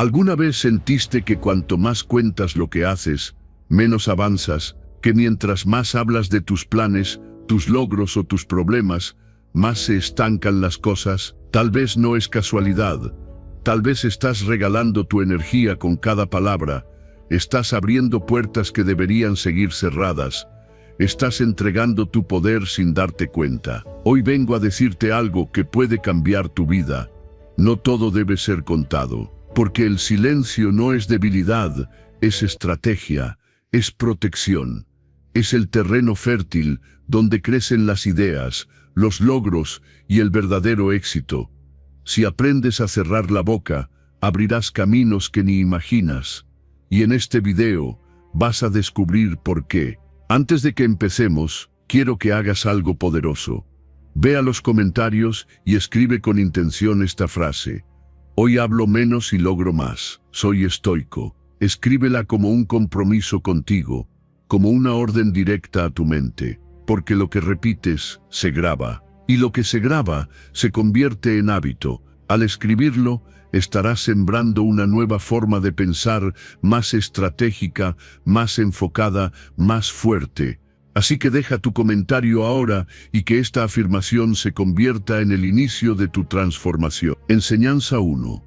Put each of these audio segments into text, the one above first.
¿Alguna vez sentiste que cuanto más cuentas lo que haces, menos avanzas, que mientras más hablas de tus planes, tus logros o tus problemas, más se estancan las cosas? Tal vez no es casualidad. Tal vez estás regalando tu energía con cada palabra. Estás abriendo puertas que deberían seguir cerradas. Estás entregando tu poder sin darte cuenta. Hoy vengo a decirte algo que puede cambiar tu vida. No todo debe ser contado, porque el silencio no es debilidad, es estrategia, es protección. Es el terreno fértil donde crecen las ideas, los logros y el verdadero éxito. Si aprendes a cerrar la boca, abrirás caminos que ni imaginas. Y en este video vas a descubrir por qué. Antes de que empecemos, quiero que hagas algo poderoso. Ve a los comentarios y escribe con intención esta frase. Hoy hablo menos y logro más. Soy estoico. Escríbela como un compromiso contigo, como una orden directa a tu mente, porque lo que repites se graba, y lo que se graba se convierte en hábito. Al escribirlo, estarás sembrando una nueva forma de pensar, más estratégica, más enfocada, más fuerte. Así que deja tu comentario ahora y que esta afirmación se convierta en el inicio de tu transformación. Enseñanza 1.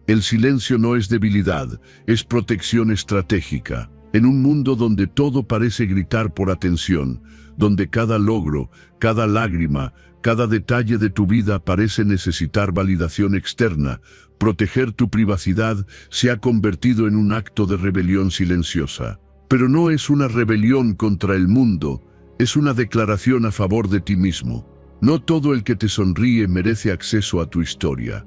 El silencio no es debilidad, es protección estratégica. En un mundo donde todo parece gritar por atención, donde cada logro, cada lágrima, cada detalle de tu vida parece necesitar validación externa, proteger tu privacidad se ha convertido en un acto de rebelión silenciosa. Pero no es una rebelión contra el mundo, es una declaración a favor de ti mismo. No todo el que te sonríe merece acceso a tu historia.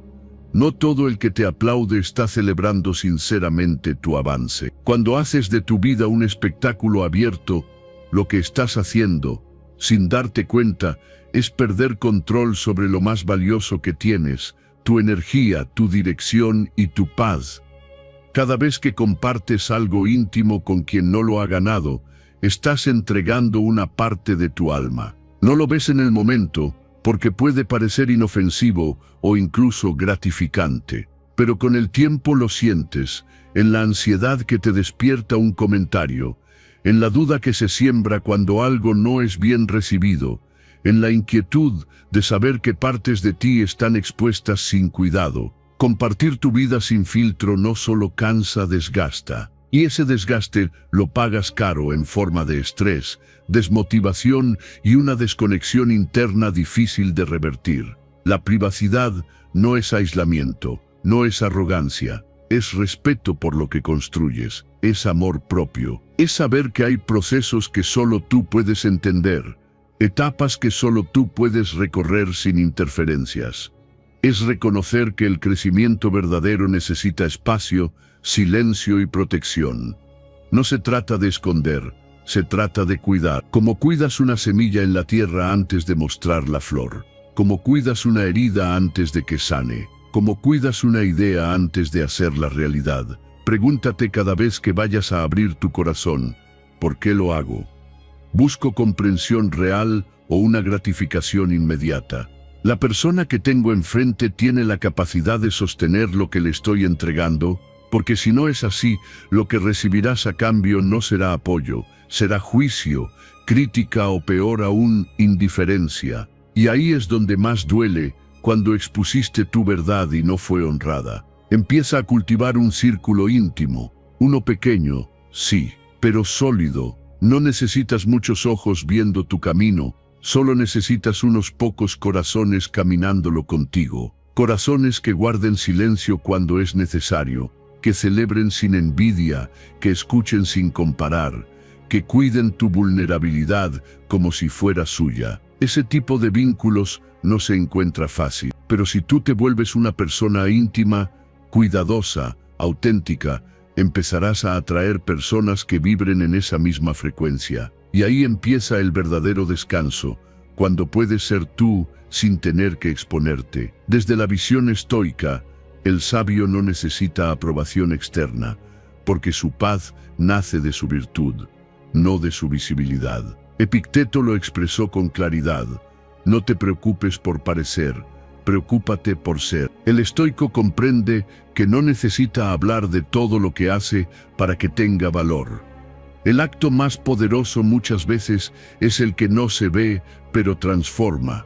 No todo el que te aplaude está celebrando sinceramente tu avance. Cuando haces de tu vida un espectáculo abierto, lo que estás haciendo, sin darte cuenta, es perder control sobre lo más valioso que tienes, tu energía, tu dirección y tu paz. Cada vez que compartes algo íntimo con quien no lo ha ganado, estás entregando una parte de tu alma. No lo ves en el momento, porque puede parecer inofensivo o incluso gratificante. Pero con el tiempo lo sientes, en la ansiedad que te despierta un comentario, en la duda que se siembra cuando algo no es bien recibido, en la inquietud de saber que partes de ti están expuestas sin cuidado. Compartir tu vida sin filtro no solo cansa, desgasta. Y ese desgaste lo pagas caro en forma de estrés, desmotivación y una desconexión interna difícil de revertir. La privacidad no es aislamiento, no es arrogancia, es respeto por lo que construyes, es amor propio. Es saber que hay procesos que solo tú puedes entender, etapas que solo tú puedes recorrer sin interferencias. Es reconocer que el crecimiento verdadero necesita espacio, silencio y protección. No se trata de esconder, se trata de cuidar. Como cuidas una semilla en la tierra antes de mostrar la flor. Como cuidas una herida antes de que sane. Como cuidas una idea antes de hacerla realidad. Pregúntate cada vez que vayas a abrir tu corazón, ¿por qué lo hago? ¿Busco comprensión real o una gratificación inmediata? ¿La persona que tengo enfrente tiene la capacidad de sostener lo que le estoy entregando? Porque si no es así, lo que recibirás a cambio no será apoyo, será juicio, crítica o peor aún, indiferencia. Y ahí es donde más duele, cuando expusiste tu verdad y no fue honrada. Empieza a cultivar un círculo íntimo, uno pequeño, sí, pero sólido. No necesitas muchos ojos viendo tu camino, solo necesitas unos pocos corazones caminándolo contigo. Corazones que guarden silencio cuando es necesario, que celebren sin envidia, que escuchen sin comparar, que cuiden tu vulnerabilidad como si fuera suya. Ese tipo de vínculos no se encuentra fácil, pero si tú te vuelves una persona íntima, cuidadosa, auténtica, empezarás a atraer personas que vibren en esa misma frecuencia. Y ahí empieza el verdadero descanso, cuando puedes ser tú sin tener que exponerte. Desde la visión estoica, el sabio no necesita aprobación externa, porque su paz nace de su virtud, no de su visibilidad. Epicteto lo expresó con claridad: no te preocupes por parecer, preocúpate por ser. El estoico comprende que no necesita hablar de todo lo que hace para que tenga valor. El acto más poderoso muchas veces es el que no se ve, pero transforma.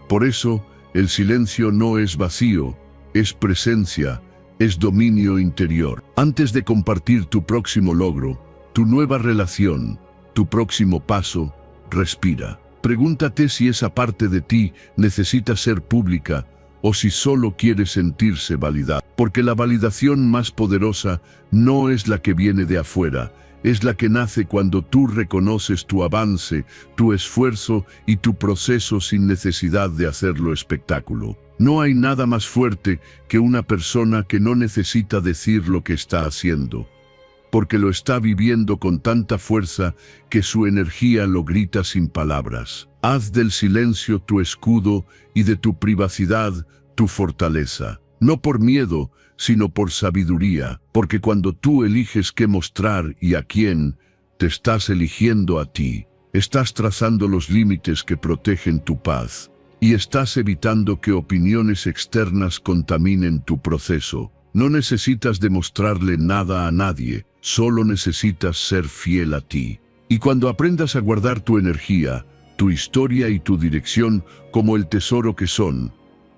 Por eso, el silencio no es vacío, es presencia, es dominio interior. Antes de compartir tu próximo logro, tu nueva relación, tu próximo paso, respira. Pregúntate si esa parte de ti necesita ser pública o si solo quiere sentirse validada. Porque la validación más poderosa no es la que viene de afuera, es la que nace cuando tú reconoces tu avance, tu esfuerzo y tu proceso sin necesidad de hacerlo espectáculo. No hay nada más fuerte que una persona que no necesita decir lo que está haciendo, porque lo está viviendo con tanta fuerza que su energía lo grita sin palabras. Haz del silencio tu escudo y de tu privacidad tu fortaleza. No por miedo, sino por sabiduría, porque cuando tú eliges qué mostrar y a quién, te estás eligiendo a ti. Estás trazando los límites que protegen tu paz y estás evitando que opiniones externas contaminen tu proceso. No necesitas demostrarle nada a nadie, solo necesitas ser fiel a ti. Y cuando aprendas a guardar tu energía, tu historia y tu dirección como el tesoro que son,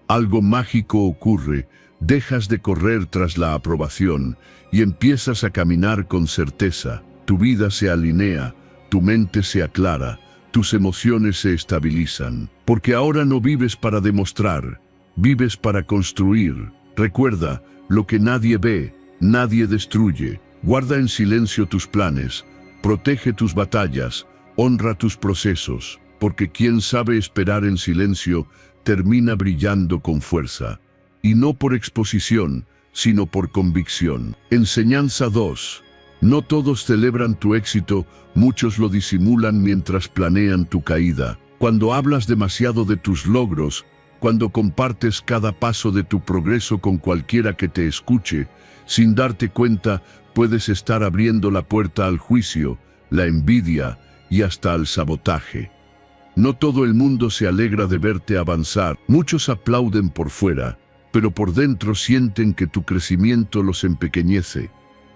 algo mágico ocurre. Dejas de correr tras la aprobación y empiezas a caminar con certeza. Tu vida se alinea, tu mente se aclara, tus emociones se estabilizan. Porque ahora no vives para demostrar, vives para construir. Recuerda, lo que nadie ve, nadie destruye. Guarda en silencio tus planes, protege tus batallas, honra tus procesos, porque quien sabe esperar en silencio termina brillando con fuerza. Y no por exposición, sino por convicción. Enseñanza 2. No todos celebran tu éxito, muchos lo disimulan mientras planean tu caída. Cuando hablas demasiado de tus logros, cuando compartes cada paso de tu progreso con cualquiera que te escuche, sin darte cuenta, puedes estar abriendo la puerta al juicio, la envidia y hasta al sabotaje. No todo el mundo se alegra de verte avanzar. Muchos aplauden por fuera, pero por dentro sienten que tu crecimiento los empequeñece.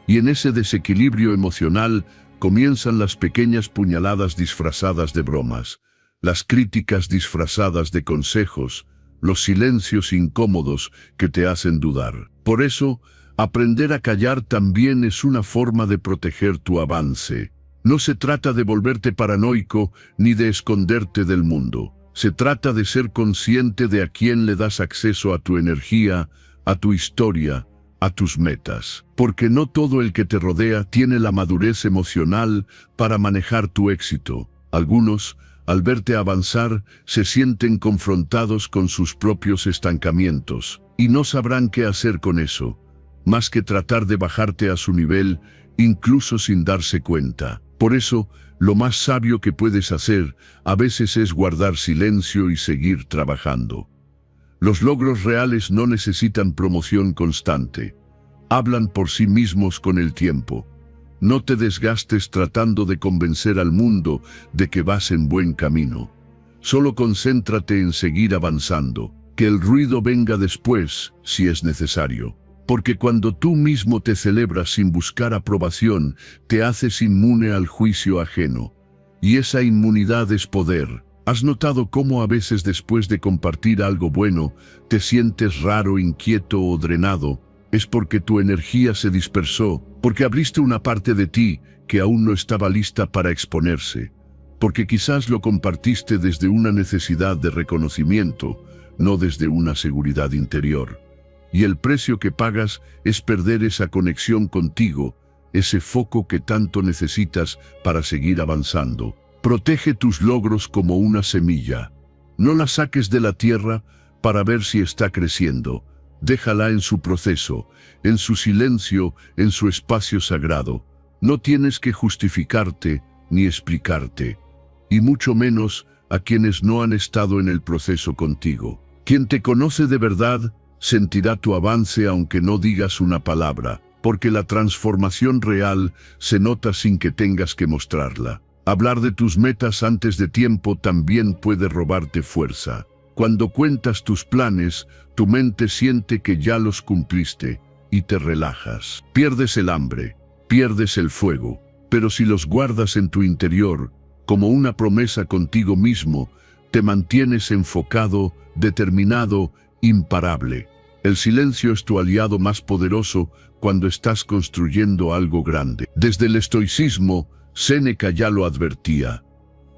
Y en ese desequilibrio emocional comienzan las pequeñas puñaladas disfrazadas de bromas, las críticas disfrazadas de consejos, los silencios incómodos que te hacen dudar. Por eso, aprender a callar también es una forma de proteger tu avance. No se trata de volverte paranoico ni de esconderte del mundo. Se trata de ser consciente de a quién le das acceso a tu energía, a tu historia, a tus metas. Porque no todo el que te rodea tiene la madurez emocional para manejar tu éxito. Algunos, al verte avanzar, se sienten confrontados con sus propios estancamientos y no sabrán qué hacer con eso, más que tratar de bajarte a su nivel, incluso sin darse cuenta. Por eso, lo más sabio que puedes hacer a veces es guardar silencio y seguir trabajando. Los logros reales no necesitan promoción constante. Hablan por sí mismos con el tiempo. No te desgastes tratando de convencer al mundo de que vas en buen camino. Solo concéntrate en seguir avanzando. Que el ruido venga después, si es necesario. Porque cuando tú mismo te celebras sin buscar aprobación, te haces inmune al juicio ajeno. Y esa inmunidad es poder. ¿Has notado cómo a veces después de compartir algo bueno, te sientes raro, inquieto o drenado? Es porque tu energía se dispersó, porque abriste una parte de ti que aún no estaba lista para exponerse. Porque quizás lo compartiste desde una necesidad de reconocimiento, no desde una seguridad interior. Y el precio que pagas es perder esa conexión contigo, ese foco que tanto necesitas para seguir avanzando. Protege tus logros como una semilla. No la saques de la tierra para ver si está creciendo. Déjala en su proceso, en su silencio, en su espacio sagrado. No tienes que justificarte ni explicarte, y mucho menos a quienes no han estado en el proceso contigo. Quien te conoce de verdad sentirá tu avance aunque no digas una palabra, porque la transformación real se nota sin que tengas que mostrarla. Hablar de tus metas antes de tiempo también puede robarte fuerza. Cuando cuentas tus planes, tu mente siente que ya los cumpliste y te relajas. Pierdes el hambre, pierdes el fuego, pero si los guardas en tu interior, como una promesa contigo mismo, te mantienes enfocado, determinado, imparable. El silencio es tu aliado más poderoso cuando estás construyendo algo grande. Desde el estoicismo, Séneca ya lo advertía.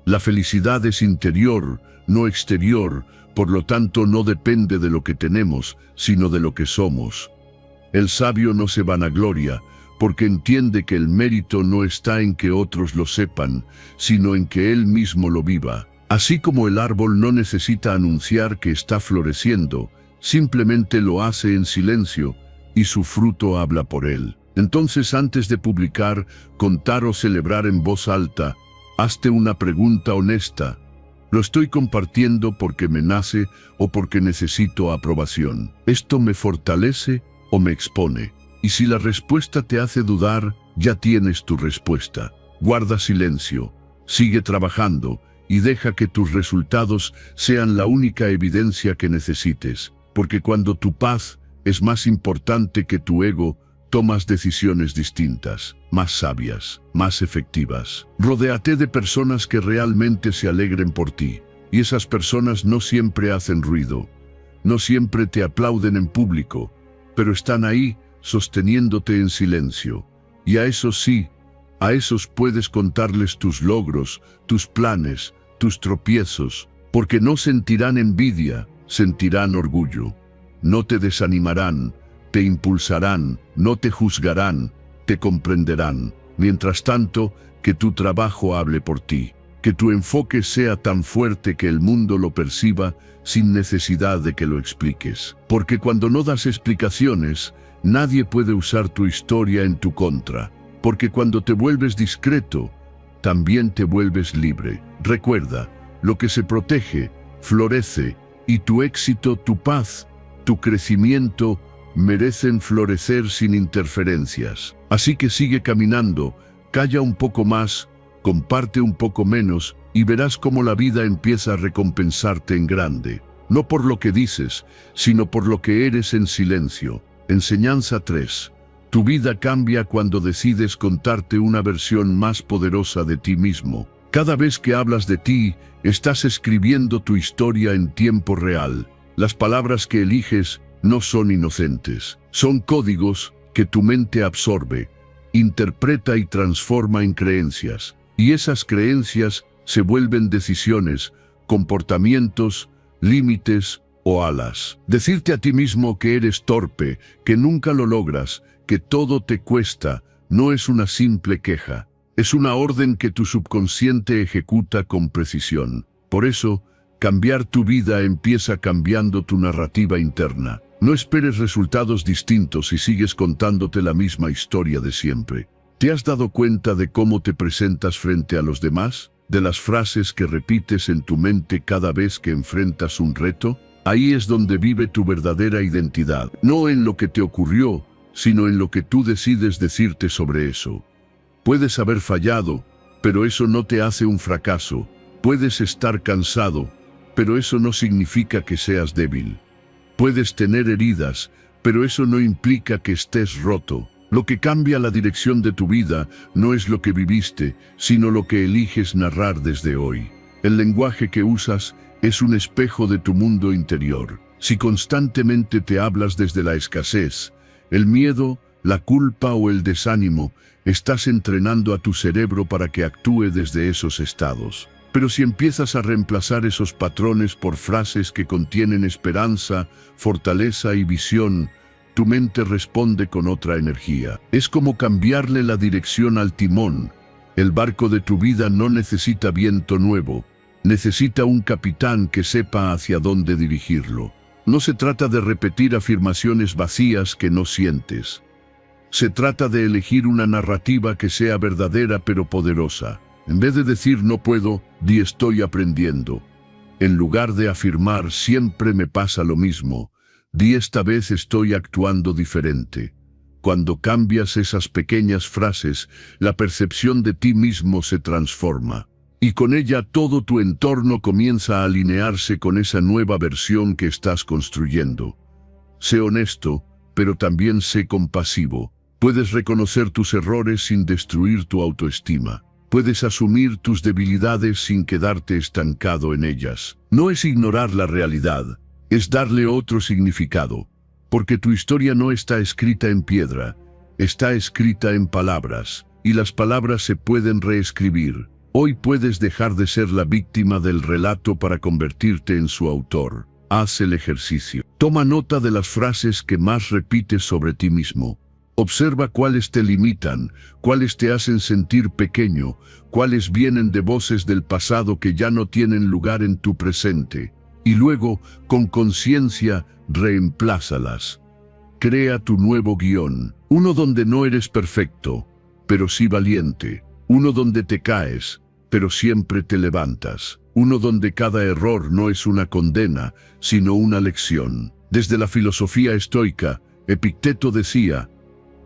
La felicidad es interior, no exterior, por lo tanto no depende de lo que tenemos, sino de lo que somos. El sabio no se vanagloria, porque entiende que el mérito no está en que otros lo sepan, sino en que él mismo lo viva. Así como el árbol no necesita anunciar que está floreciendo, simplemente lo hace en silencio, y su fruto habla por él. Entonces, antes de publicar, contar o celebrar en voz alta, hazte una pregunta honesta. ¿Lo estoy compartiendo porque me nace o porque necesito aprobación? ¿Esto me fortalece o me expone? Y si la respuesta te hace dudar, ya tienes tu respuesta. Guarda silencio, sigue trabajando y deja que tus resultados sean la única evidencia que necesites. Porque cuando tu paz es más importante que tu ego, tomas decisiones distintas, más sabias, más efectivas. Rodéate de personas que realmente se alegren por ti. Y esas personas no siempre hacen ruido, no siempre te aplauden en público, pero están ahí sosteniéndote en silencio. Y a esos sí, a esos puedes contarles tus logros, tus planes, tus tropiezos, porque no sentirán envidia, sentirán orgullo. No te desanimarán, te impulsarán, no te juzgarán, te comprenderán. Mientras tanto, que tu trabajo hable por ti, que tu enfoque sea tan fuerte que el mundo lo perciba sin necesidad de que lo expliques. Porque cuando no das explicaciones, nadie puede usar tu historia en tu contra. Porque cuando te vuelves discreto, también te vuelves libre. Recuerda, lo que se protege, florece, y tu éxito, tu paz, tu crecimiento, merecen florecer sin interferencias. Así que sigue caminando, calla un poco más, comparte un poco menos, y verás cómo la vida empieza a recompensarte en grande. No por lo que dices, sino por lo que eres en silencio. Enseñanza 3. Tu vida cambia cuando decides contarte una versión más poderosa de ti mismo. Cada vez que hablas de ti, estás escribiendo tu historia en tiempo real. Las palabras que eliges no son inocentes. Son códigos que tu mente absorbe, interpreta y transforma en creencias. Y esas creencias se vuelven decisiones, comportamientos, límites o alas. Decirte a ti mismo que eres torpe, que nunca lo logras, que todo te cuesta, no es una simple queja. Es una orden que tu subconsciente ejecuta con precisión. Por eso, cambiar tu vida empieza cambiando tu narrativa interna. No esperes resultados distintos si sigues contándote la misma historia de siempre. ¿Te has dado cuenta de cómo te presentas frente a los demás? ¿De las frases que repites en tu mente cada vez que enfrentas un reto? Ahí es donde vive tu verdadera identidad. No en lo que te ocurrió, sino en lo que tú decides decirte sobre eso. Puedes haber fallado, pero eso no te hace un fracaso. Puedes estar cansado, pero eso no significa que seas débil. Puedes tener heridas, pero eso no implica que estés roto. Lo que cambia la dirección de tu vida no es lo que viviste, sino lo que eliges narrar desde hoy. El lenguaje que usas es un espejo de tu mundo interior. Si constantemente te hablas desde la escasez, el miedo, la culpa o el desánimo, estás entrenando a tu cerebro para que actúe desde esos estados. Pero si empiezas a reemplazar esos patrones por frases que contienen esperanza, fortaleza y visión, tu mente responde con otra energía. Es como cambiarle la dirección al timón. El barco de tu vida no necesita viento nuevo, necesita un capitán que sepa hacia dónde dirigirlo. No se trata de repetir afirmaciones vacías que no sientes. Se trata de elegir una narrativa que sea verdadera pero poderosa. En vez de decir no puedo, di estoy aprendiendo. En lugar de afirmar siempre me pasa lo mismo, di esta vez estoy actuando diferente. Cuando cambias esas pequeñas frases, la percepción de ti mismo se transforma. Y con ella todo tu entorno comienza a alinearse con esa nueva versión que estás construyendo. Sé honesto, pero también sé compasivo. Puedes reconocer tus errores sin destruir tu autoestima. Puedes asumir tus debilidades sin quedarte estancado en ellas. No es ignorar la realidad, es darle otro significado. Porque tu historia no está escrita en piedra, está escrita en palabras, y las palabras se pueden reescribir. Hoy puedes dejar de ser la víctima del relato para convertirte en su autor. Haz el ejercicio. Toma nota de las frases que más repites sobre ti mismo. Observa cuáles te limitan, cuáles te hacen sentir pequeño, cuáles vienen de voces del pasado que ya no tienen lugar en tu presente. Y luego, con conciencia, reemplázalas. Crea tu nuevo guión, uno donde no eres perfecto, pero sí valiente. Uno donde te caes, pero siempre te levantas. Uno donde cada error no es una condena, sino una lección. Desde la filosofía estoica, Epicteto decía: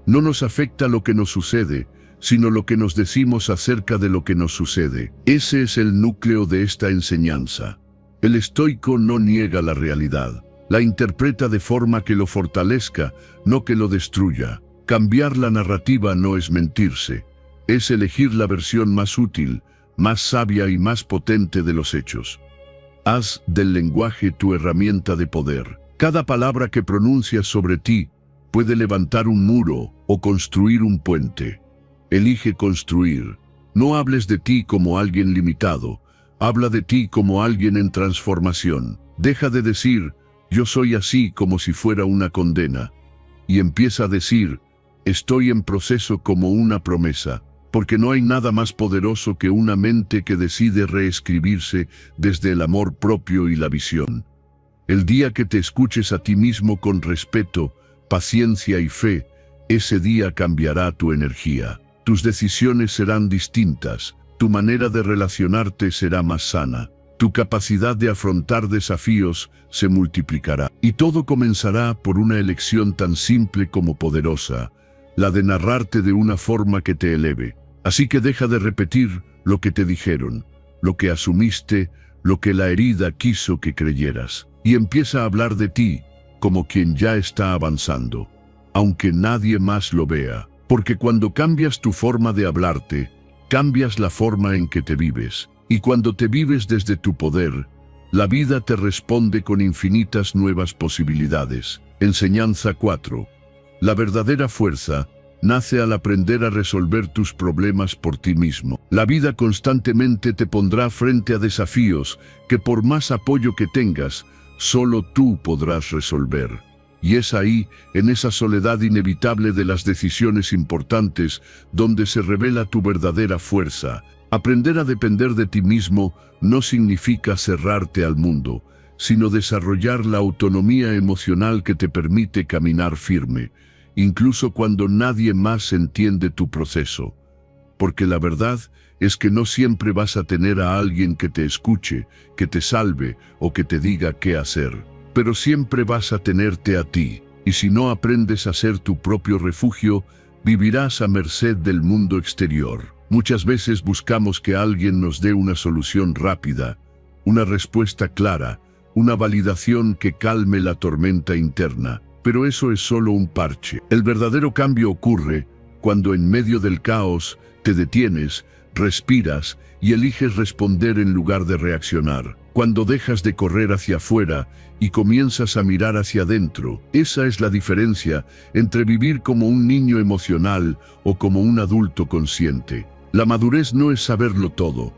no nos afecta lo que nos sucede, sino lo que nos decimos acerca de lo que nos sucede. Ese es el núcleo de esta enseñanza. El estoico no niega la realidad, la interpreta de forma que lo fortalezca, no que lo destruya. Cambiar la narrativa no es mentirse, es elegir la versión más útil, más sabia y más potente de los hechos. Haz del lenguaje tu herramienta de poder. Cada palabra que pronuncias sobre ti puede levantar un muro o construir un puente. Elige construir. No hables de ti como alguien limitado. Habla de ti como alguien en transformación. Deja de decir, yo soy así, como si fuera una condena. Y empieza a decir, estoy en proceso, como una promesa. Porque no hay nada más poderoso que una mente que decide reescribirse desde el amor propio y la visión. El día que te escuches a ti mismo con respeto, paciencia y fe, ese día cambiará tu energía. Tus decisiones serán distintas, tu manera de relacionarte será más sana, tu capacidad de afrontar desafíos se multiplicará. Y todo comenzará por una elección tan simple como poderosa, la de narrarte de una forma que te eleve. Así que deja de repetir lo que te dijeron, lo que asumiste, lo que la herida quiso que creyeras, y empieza a hablar de ti como quien ya está avanzando, aunque nadie más lo vea. Porque cuando cambias tu forma de hablarte, cambias la forma en que te vives. Y cuando te vives desde tu poder, la vida te responde con infinitas nuevas posibilidades. Enseñanza 4. La verdadera fuerza nace al aprender a resolver tus problemas por ti mismo. La vida constantemente te pondrá frente a desafíos que, por más apoyo que tengas, solo tú podrás resolver. Y es ahí, en esa soledad inevitable de las decisiones importantes, donde se revela tu verdadera fuerza. Aprender a depender de ti mismo no significa cerrarte al mundo, sino desarrollar la autonomía emocional que te permite caminar firme, incluso cuando nadie más entiende tu proceso. Porque la verdad es que no siempre vas a tener a alguien que te escuche, que te salve o que te diga qué hacer. Pero siempre vas a tenerte a ti, y si no aprendes a ser tu propio refugio, vivirás a merced del mundo exterior. Muchas veces buscamos que alguien nos dé una solución rápida, una respuesta clara, una validación que calme la tormenta interna. Pero eso es solo un parche. El verdadero cambio ocurre cuando en medio del caos te detienes, respiras y eliges responder en lugar de reaccionar. Cuando dejas de correr hacia afuera y comienzas a mirar hacia adentro. Esa es la diferencia entre vivir como un niño emocional o como un adulto consciente. La madurez no es saberlo todo,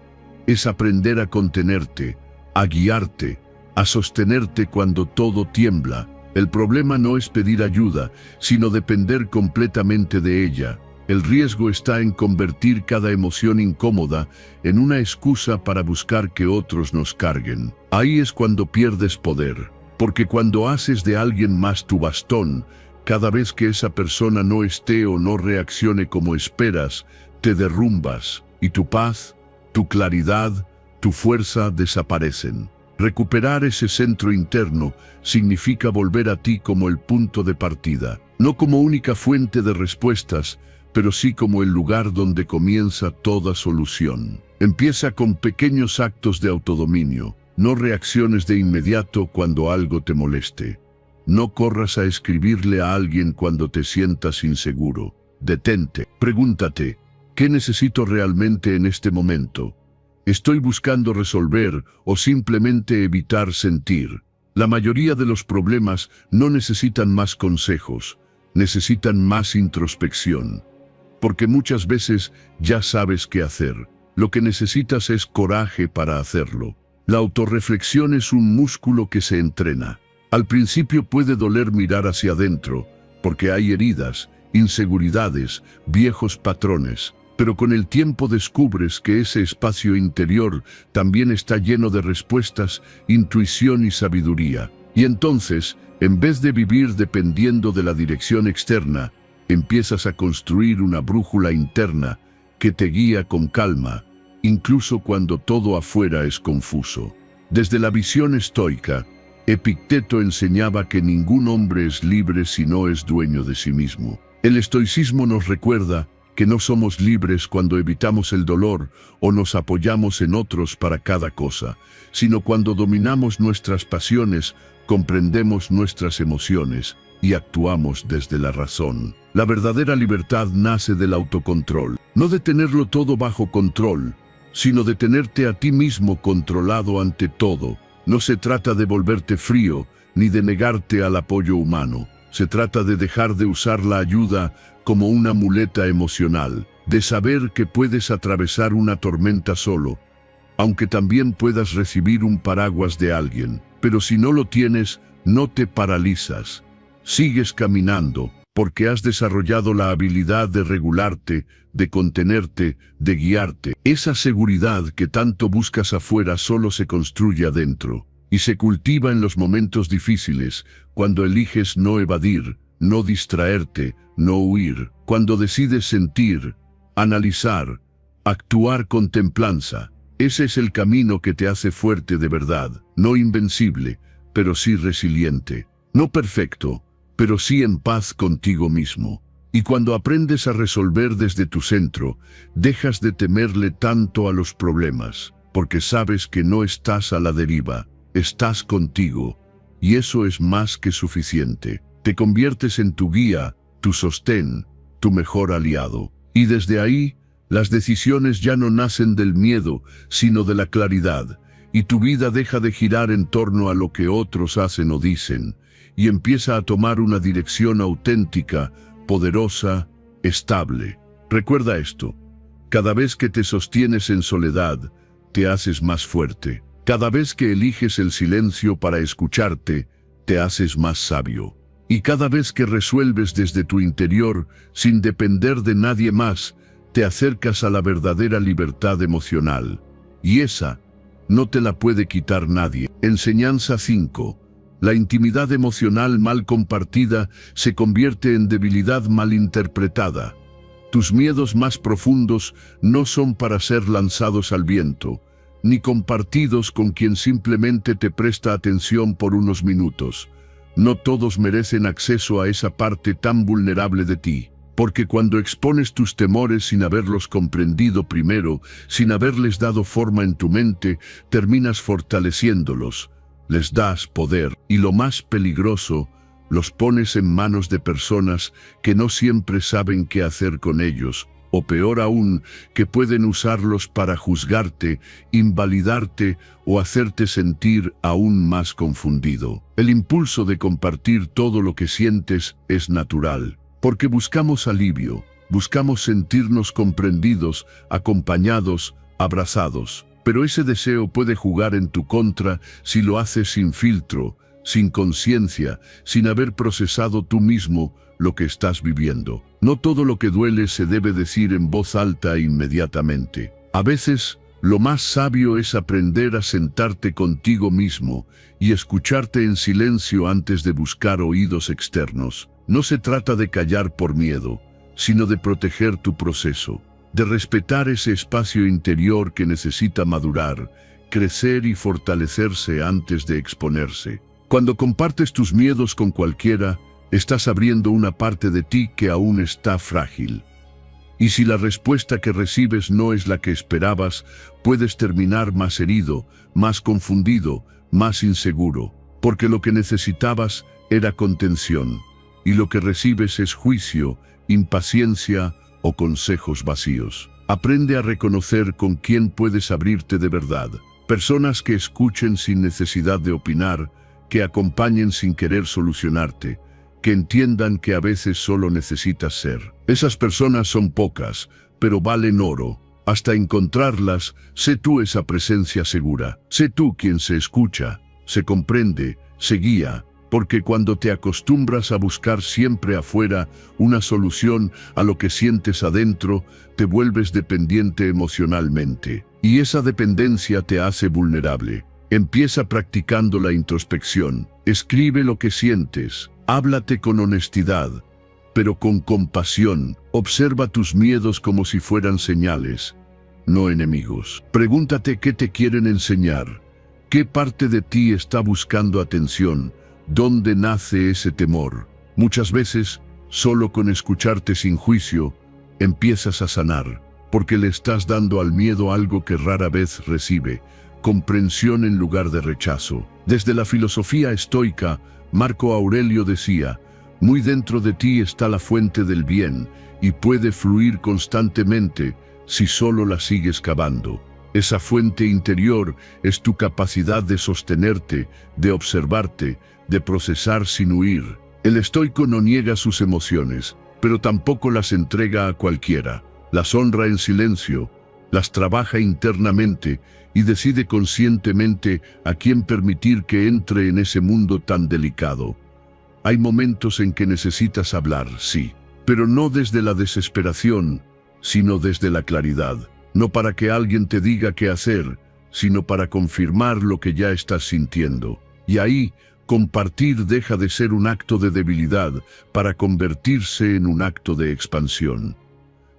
es aprender a contenerte, a guiarte, a sostenerte cuando todo tiembla. El problema no es pedir ayuda, sino depender completamente de ella. El riesgo está en convertir cada emoción incómoda en una excusa para buscar que otros nos carguen. Ahí es cuando pierdes poder, porque cuando haces de alguien más tu bastón, cada vez que esa persona no esté o no reaccione como esperas, te derrumbas, y tu paz, tu claridad, tu fuerza desaparecen. Recuperar ese centro interno significa volver a ti como el punto de partida, no como única fuente de respuestas, pero sí como el lugar donde comienza toda solución. Empieza con pequeños actos de autodominio. No reacciones de inmediato cuando algo te moleste. No corras a escribirle a alguien cuando te sientas inseguro. Detente. Pregúntate, ¿qué necesito realmente en este momento? ¿Estoy buscando resolver o simplemente evitar sentir? La mayoría de los problemas no necesitan más consejos, necesitan más introspección. Porque muchas veces ya sabes qué hacer. Lo que necesitas es coraje para hacerlo. La autorreflexión es un músculo que se entrena. Al principio puede doler mirar hacia adentro, porque hay heridas, inseguridades, viejos patrones. Pero con el tiempo descubres que ese espacio interior también está lleno de respuestas, intuición y sabiduría. Y entonces, en vez de vivir dependiendo de la dirección externa, empiezas a construir una brújula interna que te guía con calma, incluso cuando todo afuera es confuso. Desde la visión estoica, Epicteto enseñaba que ningún hombre es libre si no es dueño de sí mismo. El estoicismo nos recuerda que no somos libres cuando evitamos el dolor o nos apoyamos en otros para cada cosa, sino cuando dominamos nuestras pasiones, comprendemos nuestras emociones y actuamos desde la razón. La verdadera libertad nace del autocontrol, no de tenerlo todo bajo control, sino de tenerte a ti mismo controlado ante todo. No se trata de volverte frío, ni de negarte al apoyo humano. Se trata de dejar de usar la ayuda como una muleta emocional, de saber que puedes atravesar una tormenta solo, aunque también puedas recibir un paraguas de alguien. Pero si no lo tienes, no te paralizas. Sigues caminando, porque has desarrollado la habilidad de regularte, de contenerte, de guiarte. Esa seguridad que tanto buscas afuera solo se construye adentro, y se cultiva en los momentos difíciles, cuando eliges no evadir, no distraerte, no huir, cuando decides sentir, analizar, actuar con templanza. Ese es el camino que te hace fuerte de verdad, no invencible, pero sí resiliente, no perfecto, pero sí en paz contigo mismo. Y cuando aprendes a resolver desde tu centro, dejas de temerle tanto a los problemas, porque sabes que no estás a la deriva, estás contigo, y eso es más que suficiente. Te conviertes en tu guía, tu sostén, tu mejor aliado. Y desde ahí, las decisiones ya no nacen del miedo, sino de la claridad, y tu vida deja de girar en torno a lo que otros hacen o dicen, y empieza a tomar una dirección auténtica, poderosa, estable. Recuerda esto: cada vez que te sostienes en soledad, te haces más fuerte. Cada vez que eliges el silencio para escucharte, te haces más sabio. Y cada vez que resuelves desde tu interior, sin depender de nadie más, te acercas a la verdadera libertad emocional. Y esa no te la puede quitar nadie. Enseñanza 5. La intimidad emocional mal compartida se convierte en debilidad mal interpretada. Tus miedos más profundos no son para ser lanzados al viento, ni compartidos con quien simplemente te presta atención por unos minutos. No todos merecen acceso a esa parte tan vulnerable de ti, porque cuando expones tus temores sin haberlos comprendido primero, sin haberles dado forma en tu mente, terminas fortaleciéndolos. Les das poder, y lo más peligroso, los pones en manos de personas que no siempre saben qué hacer con ellos, o peor aún, que pueden usarlos para juzgarte, invalidarte o hacerte sentir aún más confundido. El impulso de compartir todo lo que sientes es natural, porque buscamos alivio, buscamos sentirnos comprendidos, acompañados, abrazados. Pero ese deseo puede jugar en tu contra si lo haces sin filtro, sin conciencia, sin haber procesado tú mismo lo que estás viviendo. No todo lo que duele se debe decir en voz alta inmediatamente. A veces, lo más sabio es aprender a sentarte contigo mismo y escucharte en silencio antes de buscar oídos externos. No se trata de callar por miedo, sino de proteger tu proceso, de respetar ese espacio interior que necesita madurar, crecer y fortalecerse antes de exponerse. Cuando compartes tus miedos con cualquiera, estás abriendo una parte de ti que aún está frágil. Y si la respuesta que recibes no es la que esperabas, puedes terminar más herido, más confundido, más inseguro, porque lo que necesitabas era contención, y lo que recibes es juicio, impaciencia o consejos vacíos. Aprende a reconocer con quién puedes abrirte de verdad. Personas que escuchen sin necesidad de opinar, que acompañen sin querer solucionarte, que entiendan que a veces solo necesitas ser. Esas personas son pocas, pero valen oro. Hasta encontrarlas, sé tú esa presencia segura. Sé tú quien se escucha, se comprende, se guía, porque cuando te acostumbras a buscar siempre afuera una solución a lo que sientes adentro, te vuelves dependiente emocionalmente. Y esa dependencia te hace vulnerable. Empieza practicando la introspección. Escribe lo que sientes. Háblate con honestidad, pero con compasión. Observa tus miedos como si fueran señales, no enemigos. Pregúntate qué te quieren enseñar. ¿Qué parte de ti está buscando atención? ¿Dónde nace ese temor? Muchas veces, solo con escucharte sin juicio, empiezas a sanar, porque le estás dando al miedo algo que rara vez recibe, comprensión en lugar de rechazo. Desde la filosofía estoica, Marco Aurelio decía, muy dentro de ti está la fuente del bien y puede fluir constantemente si solo la sigues cavando. Esa fuente interior es tu capacidad de sostenerte, de observarte, de procesar sin huir. El estoico no niega sus emociones, pero tampoco las entrega a cualquiera. Las honra en silencio, las trabaja internamente y decide conscientemente a quién permitir que entre en ese mundo tan delicado. Hay momentos en que necesitas hablar, sí, pero no desde la desesperación, sino desde la claridad. No para que alguien te diga qué hacer, sino para confirmar lo que ya estás sintiendo. Y ahí, compartir deja de ser un acto de debilidad para convertirse en un acto de expansión.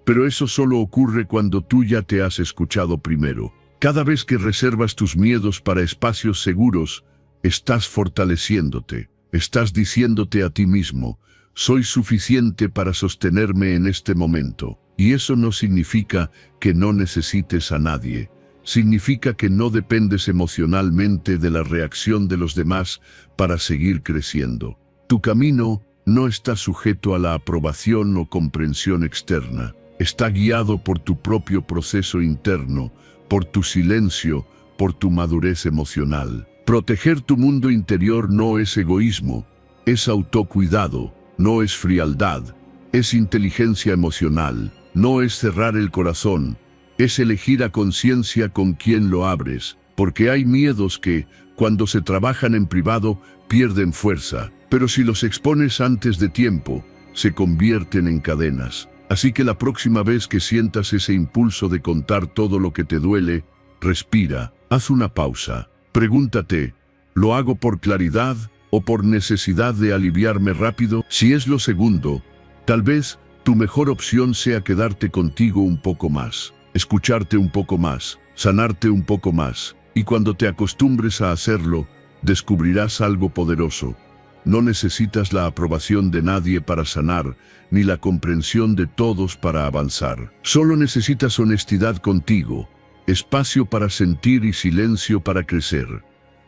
Pero eso solo ocurre cuando tú ya te has escuchado primero. Cada vez que reservas tus miedos para espacios seguros, estás fortaleciéndote. Estás diciéndote a ti mismo, soy suficiente para sostenerme en este momento. Y eso no significa que no necesites a nadie. Significa que no dependes emocionalmente de la reacción de los demás para seguir creciendo. Tu camino no está sujeto a la aprobación o comprensión externa. Está guiado por tu propio proceso interno, por tu silencio, por tu madurez emocional. Proteger tu mundo interior no es egoísmo, es autocuidado, no es frialdad, es inteligencia emocional, no es cerrar el corazón, es elegir a conciencia con quién lo abres, porque hay miedos que, cuando se trabajan en privado, pierden fuerza, pero si los expones antes de tiempo, se convierten en cadenas. Así que la próxima vez que sientas ese impulso de contar todo lo que te duele, respira, haz una pausa. Pregúntate, ¿lo hago por claridad o por necesidad de aliviarme rápido? Si es lo segundo, tal vez tu mejor opción sea quedarte contigo un poco más, escucharte un poco más, sanarte un poco más. Y cuando te acostumbres a hacerlo, descubrirás algo poderoso. No necesitas la aprobación de nadie para sanar, ni la comprensión de todos para avanzar. Solo necesitas honestidad contigo, espacio para sentir y silencio para crecer.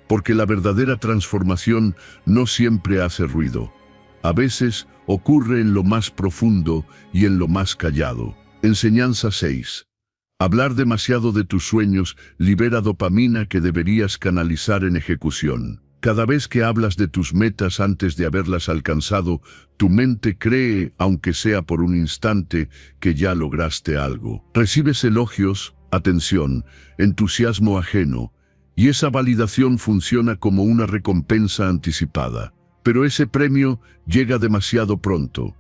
Porque la verdadera transformación no siempre hace ruido. A veces ocurre en lo más profundo y en lo más callado. Enseñanza 6. Hablar demasiado de tus sueños libera dopamina que deberías canalizar en ejecución. Cada vez que hablas de tus metas antes de haberlas alcanzado, tu mente cree, aunque sea por un instante, que ya lograste algo. Recibes elogios, atención, entusiasmo ajeno, y esa validación funciona como una recompensa anticipada. Pero ese premio llega demasiado pronto.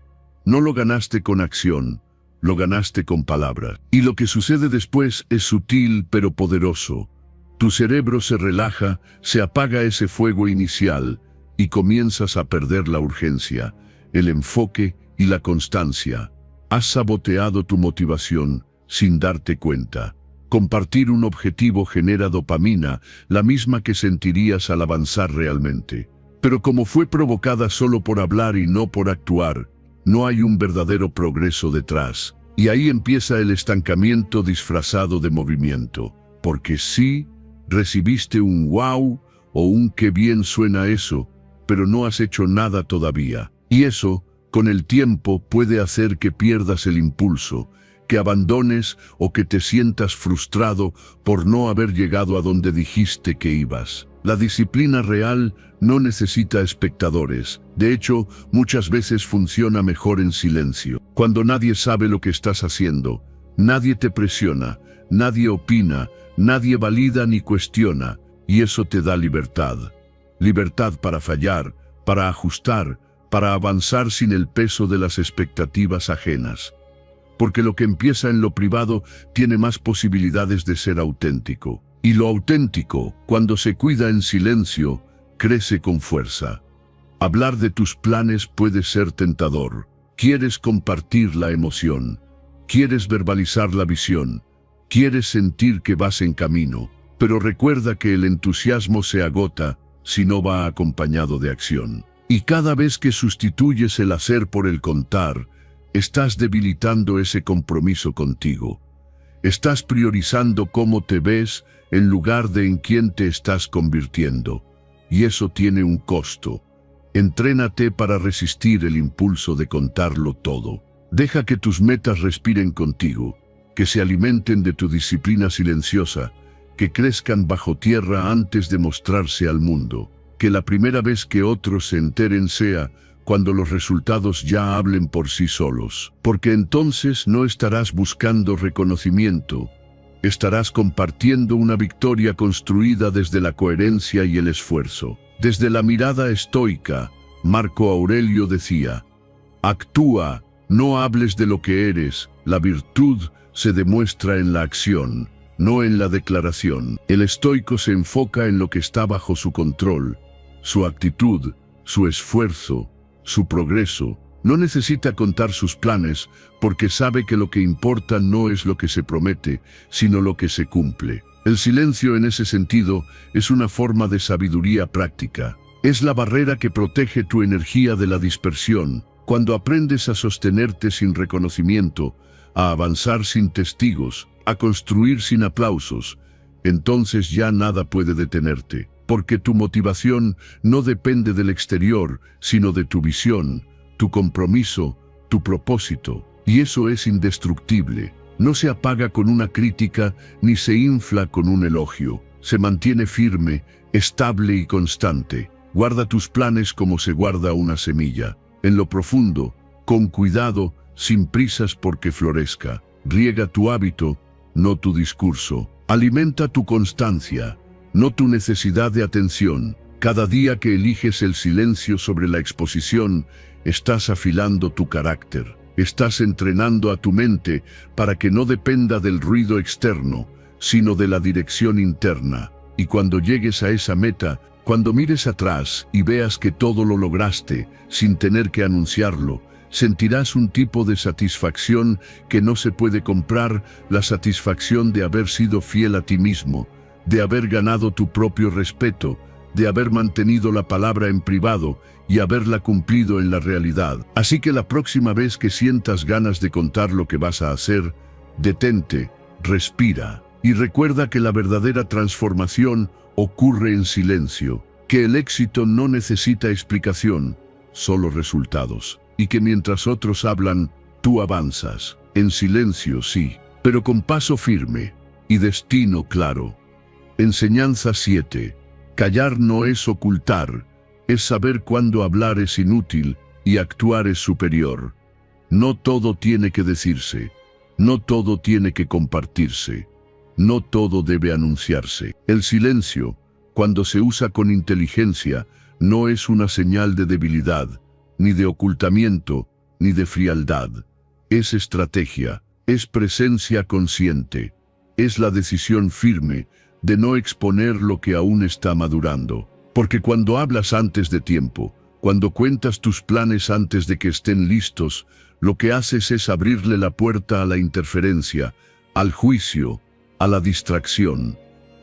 No lo ganaste con acción, lo ganaste con palabras. Y lo que sucede después es sutil pero poderoso. Tu cerebro se relaja, se apaga ese fuego inicial y comienzas a perder la urgencia, el enfoque y la constancia. Has saboteado tu motivación sin darte cuenta. Compartir un objetivo genera dopamina, la misma que sentirías al avanzar realmente. Pero como fue provocada solo por hablar y no por actuar, no hay un verdadero progreso detrás. Y ahí empieza el estancamiento disfrazado de movimiento. Porque sí, recibiste un wow o un qué bien suena eso, pero no has hecho nada todavía. Y eso, con el tiempo, puede hacer que pierdas el impulso, que abandones o que te sientas frustrado por no haber llegado a donde dijiste que ibas. La disciplina real no necesita espectadores. De hecho, muchas veces funciona mejor en silencio. Cuando nadie sabe lo que estás haciendo, nadie te presiona, nadie opina, nadie valida ni cuestiona, y eso te da libertad. Libertad para fallar, para ajustar, para avanzar sin el peso de las expectativas ajenas. Porque lo que empieza en lo privado tiene más posibilidades de ser auténtico. Y lo auténtico, cuando se cuida en silencio, crece con fuerza. Hablar de tus planes puede ser tentador. Quieres compartir la emoción. Quieres verbalizar la visión. Quieres sentir que vas en camino. Pero recuerda que el entusiasmo se agota si no va acompañado de acción. Y cada vez que sustituyes el hacer por el contar, estás debilitando ese compromiso contigo. Estás priorizando cómo te ves en lugar de en quién te estás convirtiendo. Y eso tiene un costo. Entrénate para resistir el impulso de contarlo todo. Deja que tus metas respiren contigo, que se alimenten de tu disciplina silenciosa, que crezcan bajo tierra antes de mostrarse al mundo. Que la primera vez que otros se enteren sea cuando los resultados ya hablen por sí solos. Porque entonces no estarás buscando reconocimiento, estarás compartiendo una victoria construida desde la coherencia y el esfuerzo. Desde la mirada estoica, Marco Aurelio decía: actúa, no hables de lo que eres, la virtud se demuestra en la acción, no en la declaración. El estoico se enfoca en lo que está bajo su control, su actitud, su esfuerzo, su progreso. No necesita contar sus planes porque sabe que lo que importa no es lo que se promete, sino lo que se cumple. El silencio en ese sentido es una forma de sabiduría práctica. Es la barrera que protege tu energía de la dispersión. Cuando aprendes a sostenerte sin reconocimiento, a avanzar sin testigos, a construir sin aplausos, entonces ya nada puede detenerte. Porque tu motivación no depende del exterior, sino de tu visión, tu compromiso, tu propósito. Y eso es indestructible. No se apaga con una crítica, ni se infla con un elogio. Se mantiene firme, estable y constante. Guarda tus planes como se guarda una semilla. En lo profundo, con cuidado, sin prisas porque florezca. Riega tu hábito, no tu discurso. Alimenta tu constancia, no tu necesidad de atención. Cada día que eliges el silencio sobre la exposición, estás afilando tu carácter. Estás entrenando a tu mente para que no dependa del ruido externo, sino de la dirección interna. Y cuando llegues a esa meta, cuando mires atrás y veas que todo lo lograste sin tener que anunciarlo, sentirás un tipo de satisfacción que no se puede comprar, la satisfacción de haber sido fiel a ti mismo, de haber ganado tu propio respeto, de haber mantenido la palabra en privado y haberla cumplido en la realidad. Así que la próxima vez que sientas ganas de contar lo que vas a hacer, detente, respira y recuerda que la verdadera transformación ocurre en silencio, que el éxito no necesita explicación, solo resultados, y que mientras otros hablan, tú avanzas, en silencio sí, pero con paso firme y destino claro. Enseñanza 7. Callar no es ocultar, es saber cuándo hablar es inútil y actuar es superior. No todo tiene que decirse, no todo tiene que compartirse, no todo debe anunciarse. El silencio, cuando se usa con inteligencia, no es una señal de debilidad, ni de ocultamiento, ni de frialdad. Es estrategia, es presencia consciente, es la decisión firme de no exponer lo que aún está madurando. Porque cuando hablas antes de tiempo, cuando cuentas tus planes antes de que estén listos, lo que haces es abrirle la puerta a la interferencia, al juicio, a la distracción.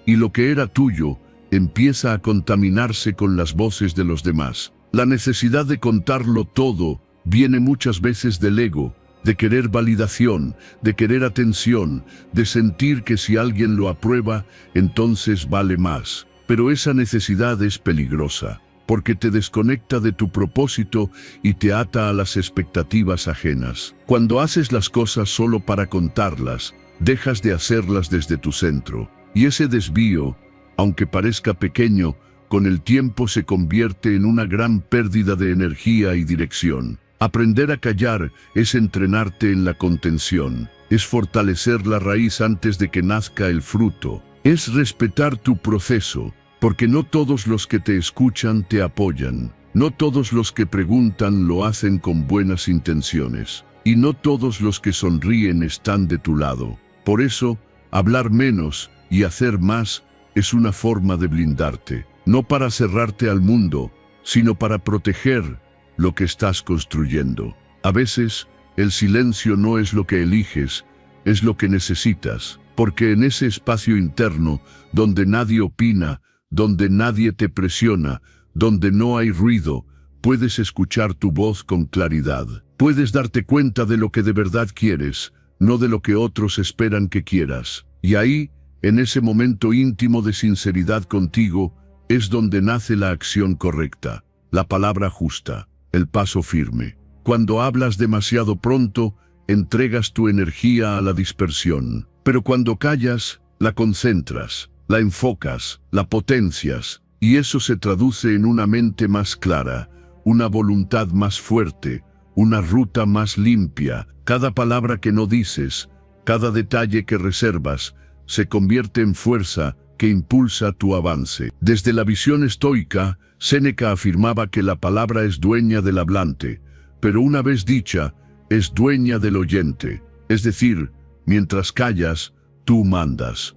Y lo que era tuyo empieza a contaminarse con las voces de los demás. La necesidad de contarlo todo viene muchas veces del ego, de querer validación, de querer atención, de sentir que si alguien lo aprueba, entonces vale más. Pero esa necesidad es peligrosa, porque te desconecta de tu propósito y te ata a las expectativas ajenas. Cuando haces las cosas solo para contarlas, dejas de hacerlas desde tu centro. Y ese desvío, aunque parezca pequeño, con el tiempo se convierte en una gran pérdida de energía y dirección. Aprender a callar es entrenarte en la contención, es fortalecer la raíz antes de que nazca el fruto, es respetar tu proceso, porque no todos los que te escuchan te apoyan, no todos los que preguntan lo hacen con buenas intenciones, y no todos los que sonríen están de tu lado. Por eso, hablar menos y hacer más es una forma de blindarte, no para cerrarte al mundo, sino para proteger lo que estás construyendo. A veces, el silencio no es lo que eliges, es lo que necesitas, porque en ese espacio interno, donde nadie opina, donde nadie te presiona, donde no hay ruido, puedes escuchar tu voz con claridad. Puedes darte cuenta de lo que de verdad quieres, no de lo que otros esperan que quieras. Y ahí, en ese momento íntimo de sinceridad contigo, es donde nace la acción correcta, la palabra justa, el paso firme. Cuando hablas demasiado pronto, entregas tu energía a la dispersión. Pero cuando callas, la concentras, la enfocas, la potencias, y eso se traduce en una mente más clara, una voluntad más fuerte, una ruta más limpia. Cada palabra que no dices, cada detalle que reservas, se convierte en fuerza que impulsa tu avance. Desde la visión estoica, Séneca afirmaba que la palabra es dueña del hablante, pero una vez dicha, es dueña del oyente. Es decir, mientras callas, tú mandas.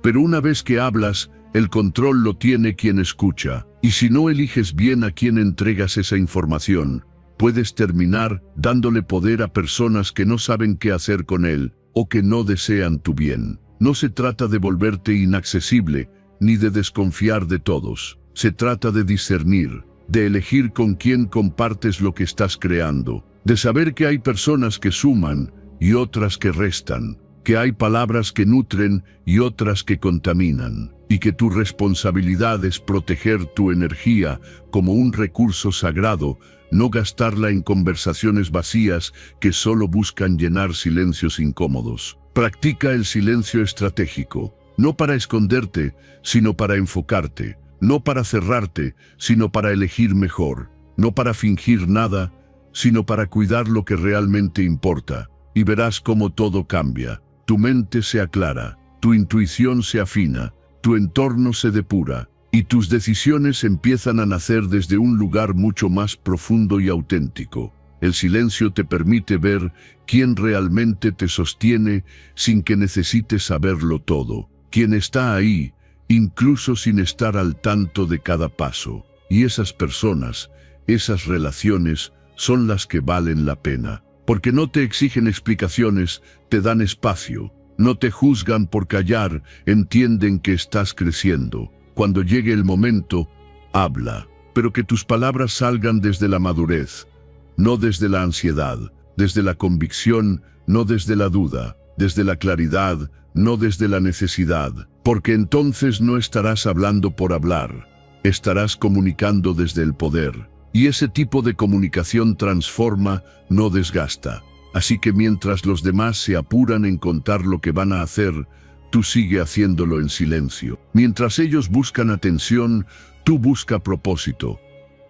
Pero una vez que hablas, el control lo tiene quien escucha. Y si no eliges bien a quien entregas esa información, puedes terminar dándole poder a personas que no saben qué hacer con él, o que no desean tu bien. No se trata de volverte inaccesible, ni de desconfiar de todos. Se trata de discernir, de elegir con quién compartes lo que estás creando, de saber que hay personas que suman y otras que restan, que hay palabras que nutren y otras que contaminan, y que tu responsabilidad es proteger tu energía como un recurso sagrado, no gastarla en conversaciones vacías que solo buscan llenar silencios incómodos. Practica el silencio estratégico, no para esconderte, sino para enfocarte, no para cerrarte, sino para elegir mejor, no para fingir nada, sino para cuidar lo que realmente importa, y verás cómo todo cambia. Tu mente se aclara, tu intuición se afina, tu entorno se depura, y tus decisiones empiezan a nacer desde un lugar mucho más profundo y auténtico. El silencio te permite ver quién realmente te sostiene sin que necesites saberlo todo, quién está ahí, incluso sin estar al tanto de cada paso. Y esas personas, esas relaciones, son las que valen la pena, porque no te exigen explicaciones, te dan espacio, no te juzgan por callar, entienden que estás creciendo. Cuando llegue el momento, habla, pero que tus palabras salgan desde la madurez, no desde la ansiedad, desde la convicción, no desde la duda, desde la claridad, no desde la necesidad, porque entonces no estarás hablando por hablar, estarás comunicando desde el poder. Y ese tipo de comunicación transforma, no desgasta. Así que mientras los demás se apuran en contar lo que van a hacer, tú sigue haciéndolo en silencio. Mientras ellos buscan atención, tú busca propósito.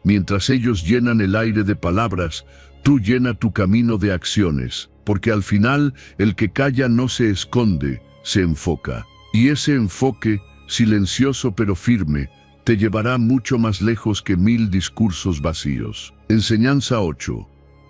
Mientras ellos llenan el aire de palabras, tú llena tu camino de acciones, porque al final el que calla no se esconde, se enfoca. Y ese enfoque, silencioso pero firme, te llevará mucho más lejos que 1000 discursos vacíos. Enseñanza 8.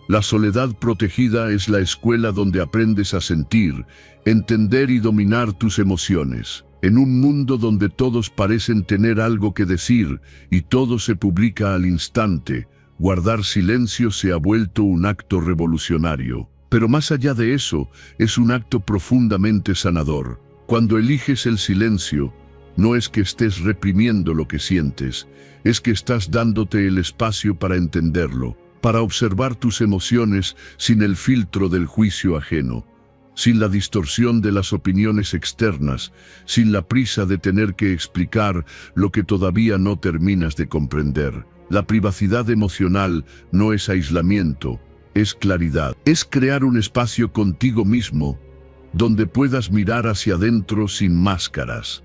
La soledad protegida es la escuela donde aprendes a sentir, entender y dominar tus emociones. En un mundo donde todos parecen tener algo que decir y todo se publica al instante, guardar silencio se ha vuelto un acto revolucionario. Pero más allá de eso, es un acto profundamente sanador. Cuando eliges el silencio, no es que estés reprimiendo lo que sientes, es que estás dándote el espacio para entenderlo, para observar tus emociones sin el filtro del juicio ajeno, sin la distorsión de las opiniones externas, sin la prisa de tener que explicar lo que todavía no terminas de comprender. La privacidad emocional no es aislamiento, es claridad. Es crear un espacio contigo mismo donde puedas mirar hacia adentro sin máscaras.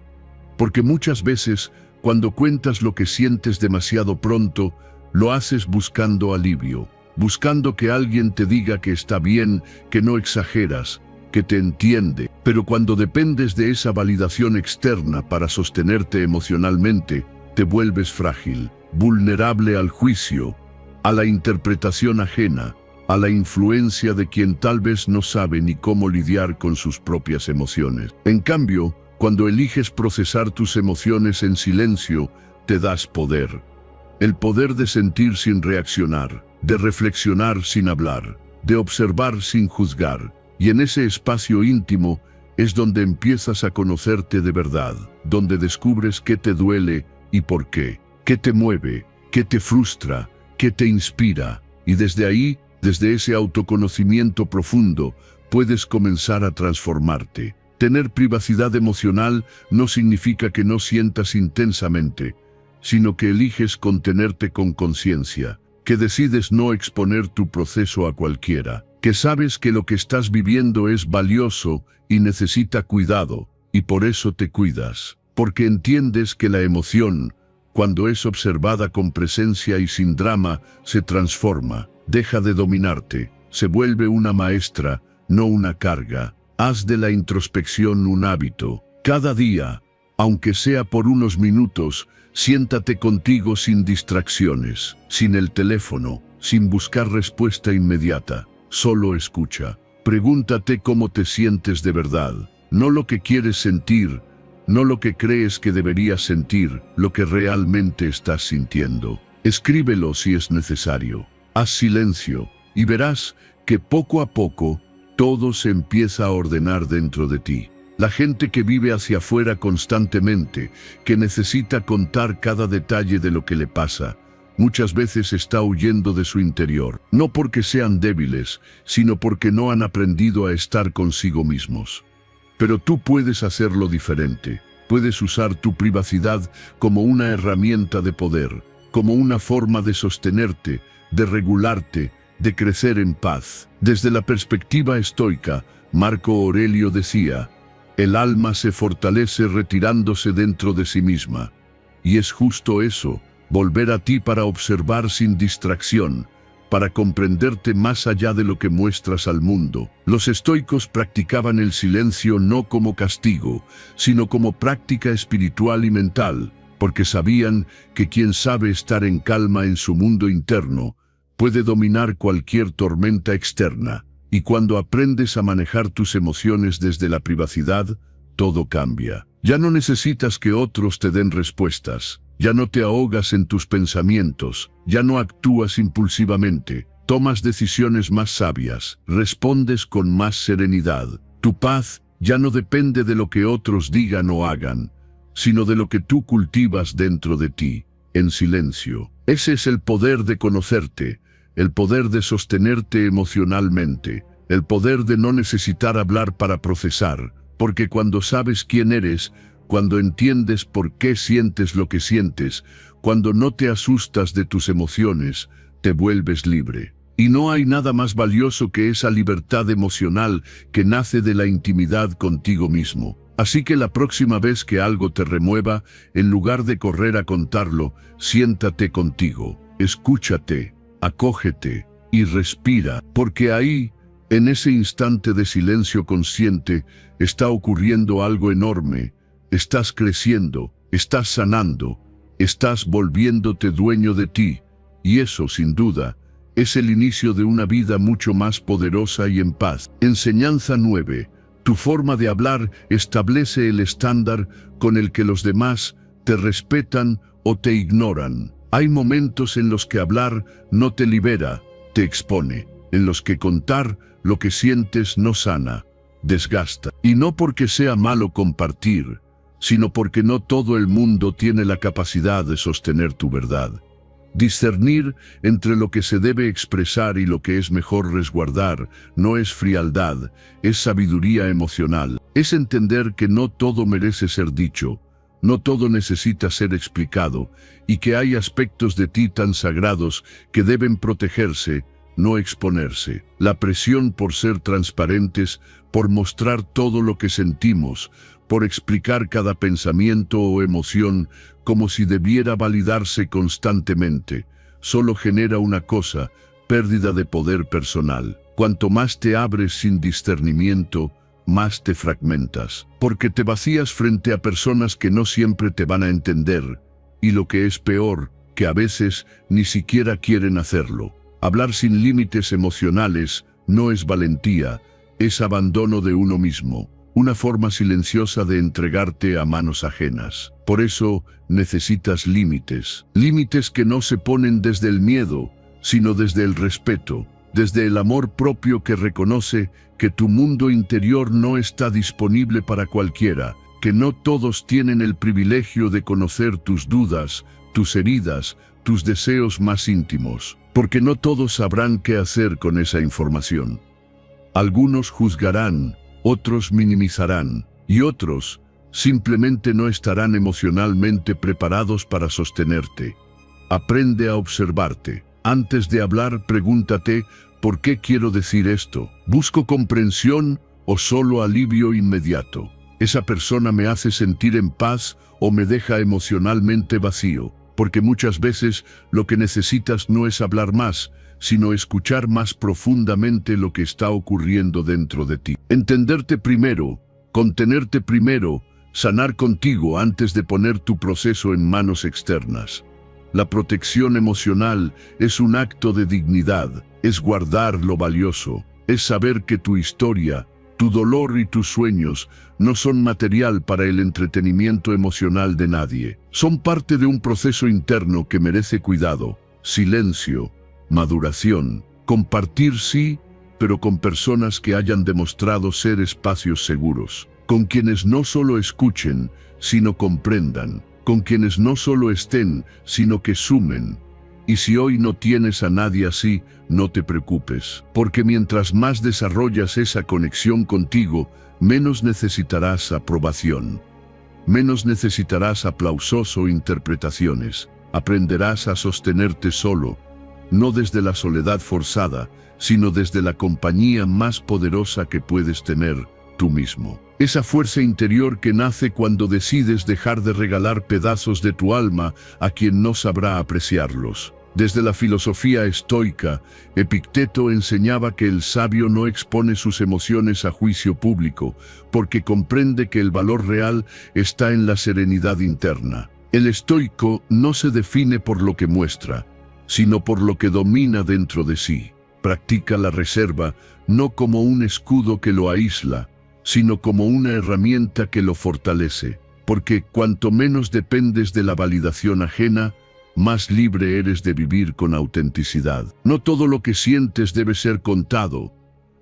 Porque muchas veces, cuando cuentas lo que sientes demasiado pronto, lo haces buscando alivio, buscando que alguien te diga que está bien, que no exageras, que te entiende. Pero cuando dependes de esa validación externa para sostenerte emocionalmente, te vuelves frágil, vulnerable al juicio, a la interpretación ajena, a la influencia de quien tal vez no sabe ni cómo lidiar con sus propias emociones. En cambio, cuando eliges procesar tus emociones en silencio, te das poder. El poder de sentir sin reaccionar, de reflexionar sin hablar, de observar sin juzgar. Y en ese espacio íntimo es donde empiezas a conocerte de verdad, donde descubres qué te duele y por qué te mueve, qué te frustra, qué te inspira. Y desde ahí, desde ese autoconocimiento profundo, puedes comenzar a transformarte. Tener privacidad emocional no significa que no sientas intensamente, sino que eliges contenerte con conciencia, que decides no exponer tu proceso a cualquiera, que sabes que lo que estás viviendo es valioso y necesita cuidado, y por eso te cuidas, porque entiendes que la emoción, cuando es observada con presencia y sin drama, se transforma, deja de dominarte, se vuelve una maestra, no una carga. Haz de la introspección un hábito. Cada día, aunque sea por unos minutos, siéntate contigo sin distracciones, sin el teléfono, sin buscar respuesta inmediata. Solo escucha. Pregúntate cómo te sientes de verdad, no lo que quieres sentir, no lo que crees que deberías sentir, lo que realmente estás sintiendo. Escríbelo si es necesario. Haz silencio y verás que poco a poco todo se empieza a ordenar dentro de ti. La gente que vive hacia afuera constantemente, que necesita contar cada detalle de lo que le pasa, muchas veces está huyendo de su interior, no porque sean débiles, sino porque no han aprendido a estar consigo mismos. Pero tú puedes hacerlo diferente. Puedes usar tu privacidad como una herramienta de poder, como una forma de sostenerte, de regularte, de crecer en paz. Desde la perspectiva estoica, Marco Aurelio decía, el alma se fortalece retirándose dentro de sí misma. Y es justo eso, volver a ti para observar sin distracción, para comprenderte más allá de lo que muestras al mundo. Los estoicos practicaban el silencio no como castigo, sino como práctica espiritual y mental, porque sabían que quien sabe estar en calma en su mundo interno, puede dominar cualquier tormenta externa. Y cuando aprendes a manejar tus emociones desde la privacidad, todo cambia. Ya no necesitas que otros te den respuestas. Ya no te ahogas en tus pensamientos, ya no actúas impulsivamente, tomas decisiones más sabias, respondes con más serenidad. Tu paz ya no depende de lo que otros digan o hagan, sino de lo que tú cultivas dentro de ti, en silencio. Ese es el poder de conocerte, el poder de sostenerte emocionalmente, el poder de no necesitar hablar para procesar, porque cuando sabes quién eres, cuando entiendes por qué sientes lo que sientes, cuando no te asustas de tus emociones, te vuelves libre. Y no hay nada más valioso que esa libertad emocional que nace de la intimidad contigo mismo. Así que la próxima vez que algo te remueva, en lugar de correr a contarlo, siéntate contigo, escúchate, acógete y respira, porque ahí, en ese instante de silencio consciente, está ocurriendo algo enorme. Estás creciendo, estás sanando, estás volviéndote dueño de ti, y eso, sin duda, es el inicio de una vida mucho más poderosa y en paz. Enseñanza 9. Tu forma de hablar establece el estándar con el que los demás te respetan o te ignoran. Hay momentos en los que hablar no te libera, te expone, en los que contar lo que sientes no sana, desgasta. Y no porque sea malo compartir, sino porque no todo el mundo tiene la capacidad de sostener tu verdad. Discernir entre lo que se debe expresar y lo que es mejor resguardar no es frialdad, es sabiduría emocional. Es entender que no todo merece ser dicho, no todo necesita ser explicado, y que hay aspectos de ti tan sagrados que deben protegerse, no exponerse. La presión por ser transparentes, por mostrar todo lo que sentimos, por explicar cada pensamiento o emoción como si debiera validarse constantemente, solo genera una cosa: pérdida de poder personal. Cuanto más te abres sin discernimiento, más te fragmentas, porque te vacías frente a personas que no siempre te van a entender, y lo que es peor, que a veces ni siquiera quieren hacerlo. Hablar sin límites emocionales no es valentía, es abandono de uno mismo, una forma silenciosa de entregarte a manos ajenas. Por eso necesitas límites, límites que no se ponen desde el miedo, sino desde el respeto, desde el amor propio que reconoce que tu mundo interior no está disponible para cualquiera, que no todos tienen el privilegio de conocer tus dudas, tus heridas, tus deseos más íntimos, porque no todos sabrán qué hacer con esa información. Algunos juzgarán, otros minimizarán, y otros simplemente no estarán emocionalmente preparados para sostenerte. Aprende a observarte. Antes de hablar, pregúntate: ¿por qué quiero decir esto? ¿Busco comprensión o solo alivio inmediato? ¿Esa persona me hace sentir en paz o me deja emocionalmente vacío? Porque muchas veces lo que necesitas no es hablar más, sino escuchar más profundamente lo que está ocurriendo dentro de ti. Entenderte primero, contenerte primero, sanar contigo antes de poner tu proceso en manos externas. La protección emocional es un acto de dignidad, es guardar lo valioso, es saber que tu historia, tu dolor y tus sueños no son material para el entretenimiento emocional de nadie. Son parte de un proceso interno que merece cuidado, silencio, maduración. Compartir sí, pero con personas que hayan demostrado ser espacios seguros, con quienes no solo escuchen, sino comprendan, con quienes no solo estén, sino que sumen. Y si hoy no tienes a nadie así, no te preocupes, porque mientras más desarrollas esa conexión contigo, menos necesitarás aprobación, menos necesitarás aplausos o interpretaciones. Aprenderás a sostenerte solo, no desde la soledad forzada, sino desde la compañía más poderosa que puedes tener, tú mismo. Esa fuerza interior que nace cuando decides dejar de regalar pedazos de tu alma a quien no sabrá apreciarlos. Desde la filosofía estoica, Epicteto enseñaba que el sabio no expone sus emociones a juicio público, porque comprende que el valor real está en la serenidad interna. El estoico no se define por lo que muestra, sino por lo que domina dentro de sí. Practica la reserva no como un escudo que lo aísla, sino como una herramienta que lo fortalece, porque cuanto menos dependes de la validación ajena, más libre eres de vivir con autenticidad. No todo lo que sientes debe ser contado,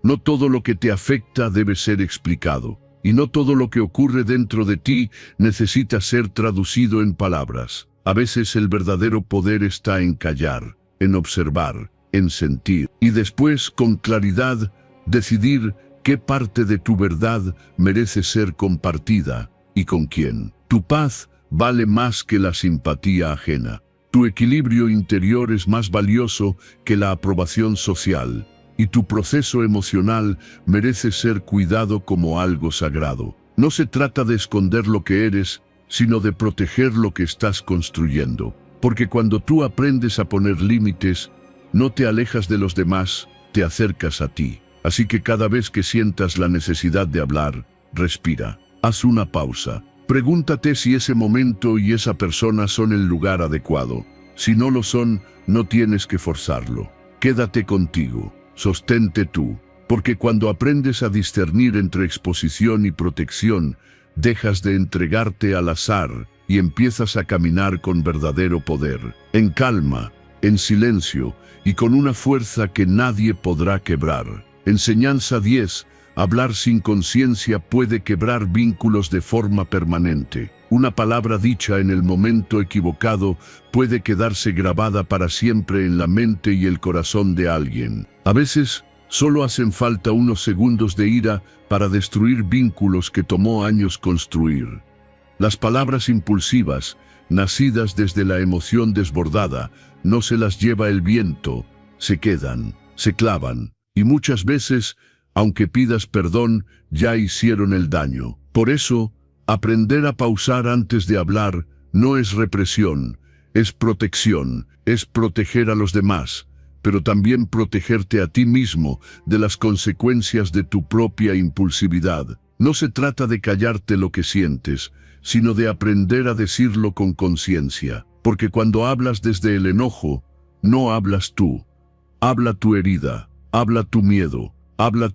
no todo lo que te afecta debe ser explicado, y no todo lo que ocurre dentro de ti necesita ser traducido en palabras. A veces el verdadero poder está en callar, en observar, en sentir, y después, con claridad, decidir qué parte de tu verdad merece ser compartida y con quién. Tu paz vale más que la simpatía ajena. Tu equilibrio interior es más valioso que la aprobación social, y tu proceso emocional merece ser cuidado como algo sagrado. No se trata de esconder lo que eres, sino de proteger lo que estás construyendo. Porque cuando tú aprendes a poner límites, no te alejas de los demás, te acercas a ti. Así que cada vez que sientas la necesidad de hablar, respira, haz una pausa. Pregúntate si ese momento y esa persona son el lugar adecuado. Si no lo son, no tienes que forzarlo. Quédate contigo, sostente tú, porque cuando aprendes a discernir entre exposición y protección, dejas de entregarte al azar y empiezas a caminar con verdadero poder, en calma, en silencio y con una fuerza que nadie podrá quebrar. Enseñanza 10. Hablar sin conciencia puede quebrar vínculos de forma permanente. Una palabra dicha en el momento equivocado puede quedarse grabada para siempre en la mente y el corazón de alguien. A veces, solo hacen falta unos segundos de ira para destruir vínculos que tomó años construir. Las palabras impulsivas, nacidas desde la emoción desbordada, no se las lleva el viento, se quedan, se clavan, y muchas veces, aunque pidas perdón, ya hicieron el daño. Por eso, aprender a pausar antes de hablar no es represión, es protección, es proteger a los demás, pero también protegerte a ti mismo de las consecuencias de tu propia impulsividad. No se trata de callarte lo que sientes, sino de aprender a decirlo con conciencia, porque cuando hablas desde el enojo, no hablas tú. Habla tu herida, habla tu miedo, habla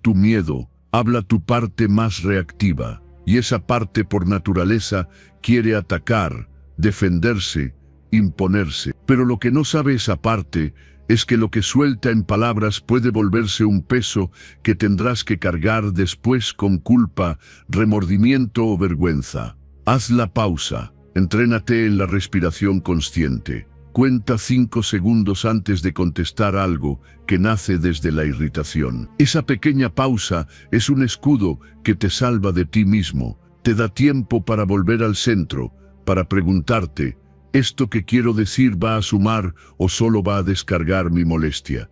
tu parte más reactiva. Y esa parte por naturaleza quiere atacar, defenderse, imponerse. Pero lo que no sabe esa parte es que lo que suelta en palabras puede volverse un peso que tendrás que cargar después con culpa, remordimiento o vergüenza. Haz la pausa, entrénate en la respiración consciente. Cuenta 5 segundos antes de contestar algo que nace desde la irritación. Esa pequeña pausa es un escudo que te salva de ti mismo. Te da tiempo para volver al centro, para preguntarte, ¿esto que quiero decir va a sumar o solo va a descargar mi molestia?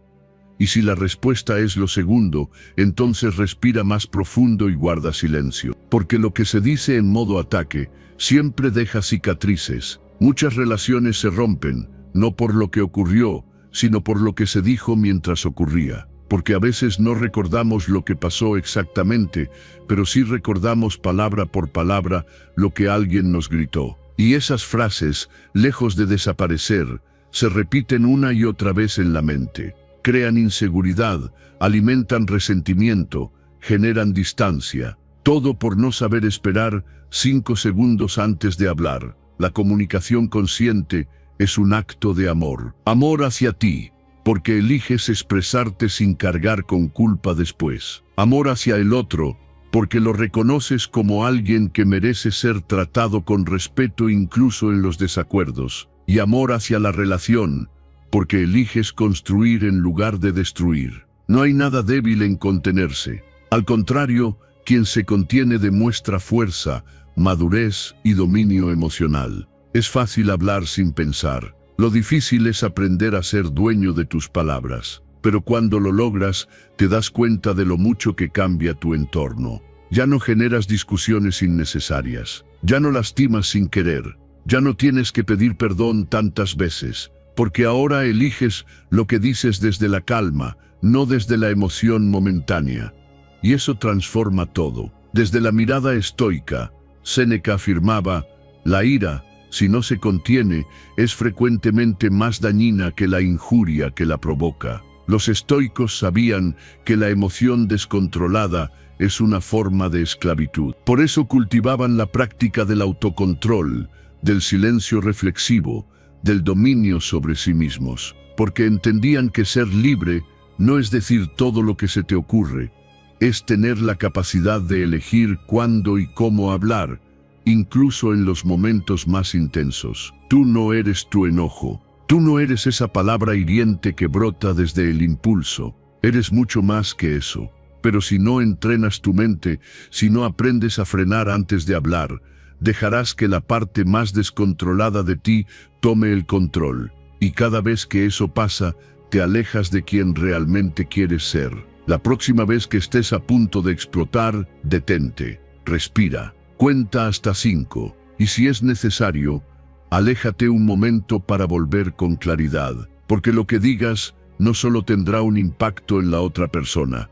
Y si la respuesta es lo segundo, entonces respira más profundo y guarda silencio. Porque lo que se dice en modo ataque siempre deja cicatrices. Muchas relaciones se rompen, no por lo que ocurrió, sino por lo que se dijo mientras ocurría. Porque a veces no recordamos lo que pasó exactamente, pero sí recordamos palabra por palabra lo que alguien nos gritó. Y esas frases, lejos de desaparecer, se repiten una y otra vez en la mente. Crean inseguridad, alimentan resentimiento, generan distancia. Todo por no saber esperar 5 segundos antes de hablar. La comunicación consciente es un acto de amor. Amor hacia ti, porque eliges expresarte sin cargar con culpa después. Amor hacia el otro, porque lo reconoces como alguien que merece ser tratado con respeto incluso en los desacuerdos. Y amor hacia la relación, porque eliges construir en lugar de destruir. No hay nada débil en contenerse. Al contrario, quien se contiene demuestra fuerza, madurez y dominio emocional. Es fácil hablar sin pensar. Lo difícil es aprender a ser dueño de tus palabras. Pero cuando lo logras, te das cuenta de lo mucho que cambia tu entorno. Ya no generas discusiones innecesarias. Ya no lastimas sin querer. Ya no tienes que pedir perdón tantas veces. Porque ahora eliges lo que dices desde la calma, no desde la emoción momentánea. Y eso transforma todo. Desde la mirada estoica, Séneca afirmaba, la ira, si no se contiene, es frecuentemente más dañina que la injuria que la provoca. Los estoicos sabían que la emoción descontrolada es una forma de esclavitud. Por eso cultivaban la práctica del autocontrol, del silencio reflexivo, del dominio sobre sí mismos, porque entendían que ser libre no es decir todo lo que se te ocurre, es tener la capacidad de elegir cuándo y cómo hablar, incluso en los momentos más intensos. Tú no eres tu enojo, tú no eres esa palabra hiriente que brota desde el impulso, eres mucho más que eso. Pero si no entrenas tu mente, si no aprendes a frenar antes de hablar, dejarás que la parte más descontrolada de ti tome el control, y cada vez que eso pasa, te alejas de quien realmente quieres ser. La próxima vez que estés a punto de explotar, detente, respira, cuenta hasta 5, y si es necesario, aléjate un momento para volver con claridad, porque lo que digas no solo tendrá un impacto en la otra persona,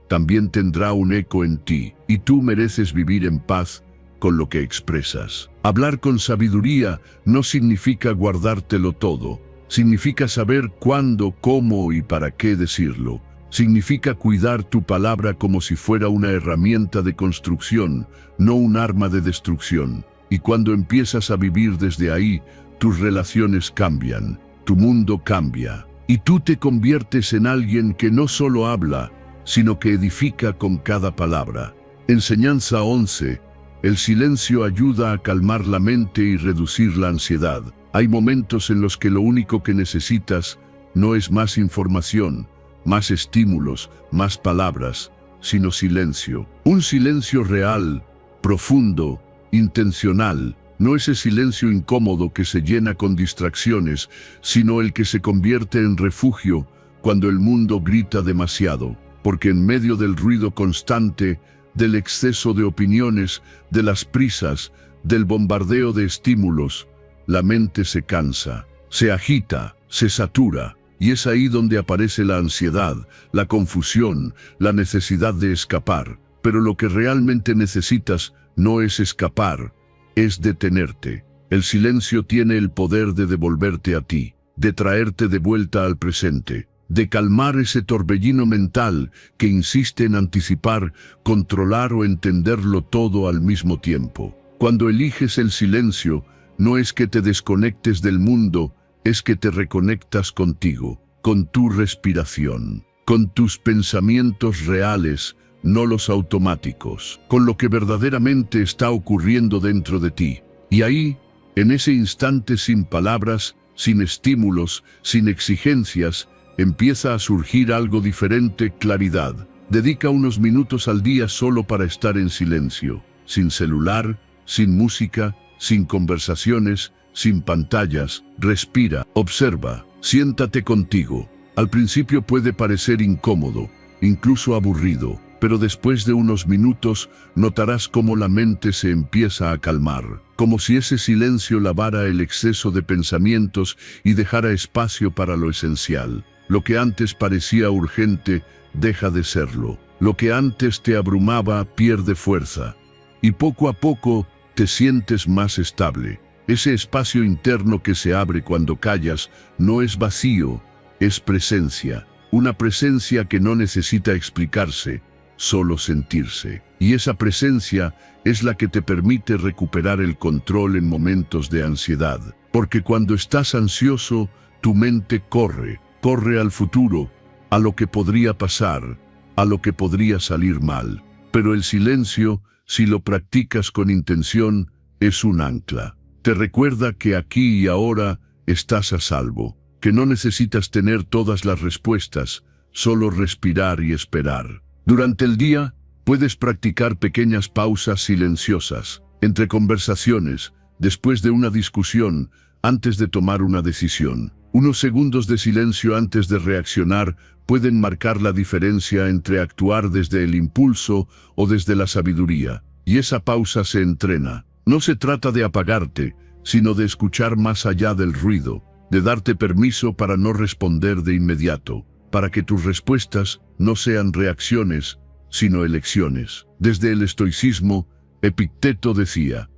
también tendrá un eco en ti, y tú mereces vivir en paz con lo que expresas. Hablar con sabiduría no significa guardártelo todo, significa saber cuándo, cómo y para qué decirlo. Significa cuidar tu palabra como si fuera una herramienta de construcción, no un arma de destrucción. Y cuando empiezas a vivir desde ahí, tus relaciones cambian, tu mundo cambia, y tú te conviertes en alguien que no solo habla, sino que edifica con cada palabra. Enseñanza 11. El silencio ayuda a calmar la mente y reducir la ansiedad. Hay momentos en los que lo único que necesitas no es más información, más estímulos, más palabras, sino silencio. Un silencio real, profundo, intencional. No ese silencio incómodo que se llena con distracciones, sino el que se convierte en refugio cuando el mundo grita demasiado. Porque en medio del ruido constante, del exceso de opiniones, de las prisas, del bombardeo de estímulos, la mente se cansa, se agita, se satura, y es ahí donde aparece la ansiedad, la confusión, la necesidad de escapar. Pero lo que realmente necesitas no es escapar, es detenerte. El silencio tiene el poder de devolverte a ti, de traerte de vuelta al presente, de calmar ese torbellino mental que insiste en anticipar, controlar o entenderlo todo al mismo tiempo. Cuando eliges el silencio, no es que te desconectes del mundo, es que te reconectas contigo, con tu respiración, con tus pensamientos reales, no los automáticos, con lo que verdaderamente está ocurriendo dentro de ti. Y ahí, en ese instante sin palabras, sin estímulos, sin exigencias, empieza a surgir algo diferente: claridad. Dedica unos minutos al día solo para estar en silencio, sin celular, sin música, sin conversaciones, sin pantallas. Respira, observa, siéntate contigo. Al principio puede parecer incómodo, incluso aburrido, pero después de unos minutos notarás cómo la mente se empieza a calmar, como si ese silencio lavara el exceso de pensamientos y dejara espacio para lo esencial. Lo que antes parecía urgente deja de serlo. Lo que antes te abrumaba pierde fuerza. Y poco a poco te sientes más estable. Ese espacio interno que se abre cuando callas no es vacío, es presencia. Una presencia que no necesita explicarse, solo sentirse. Y esa presencia es la que te permite recuperar el control en momentos de ansiedad. Porque cuando estás ansioso, tu mente corre al futuro, a lo que podría pasar, a lo que podría salir mal. Pero el silencio, si lo practicas con intención, es un ancla. Te recuerda que aquí y ahora estás a salvo, que no necesitas tener todas las respuestas, solo respirar y esperar. Durante el día, puedes practicar pequeñas pausas silenciosas, entre conversaciones, después de una discusión, antes de tomar una decisión. Unos segundos de silencio antes de reaccionar pueden marcar la diferencia entre actuar desde el impulso o desde la sabiduría. Y esa pausa se entrena. No se trata de apagarte, sino de escuchar más allá del ruido, de darte permiso para no responder de inmediato, para que tus respuestas no sean reacciones, sino elecciones. Desde el estoicismo, Epicteto decía: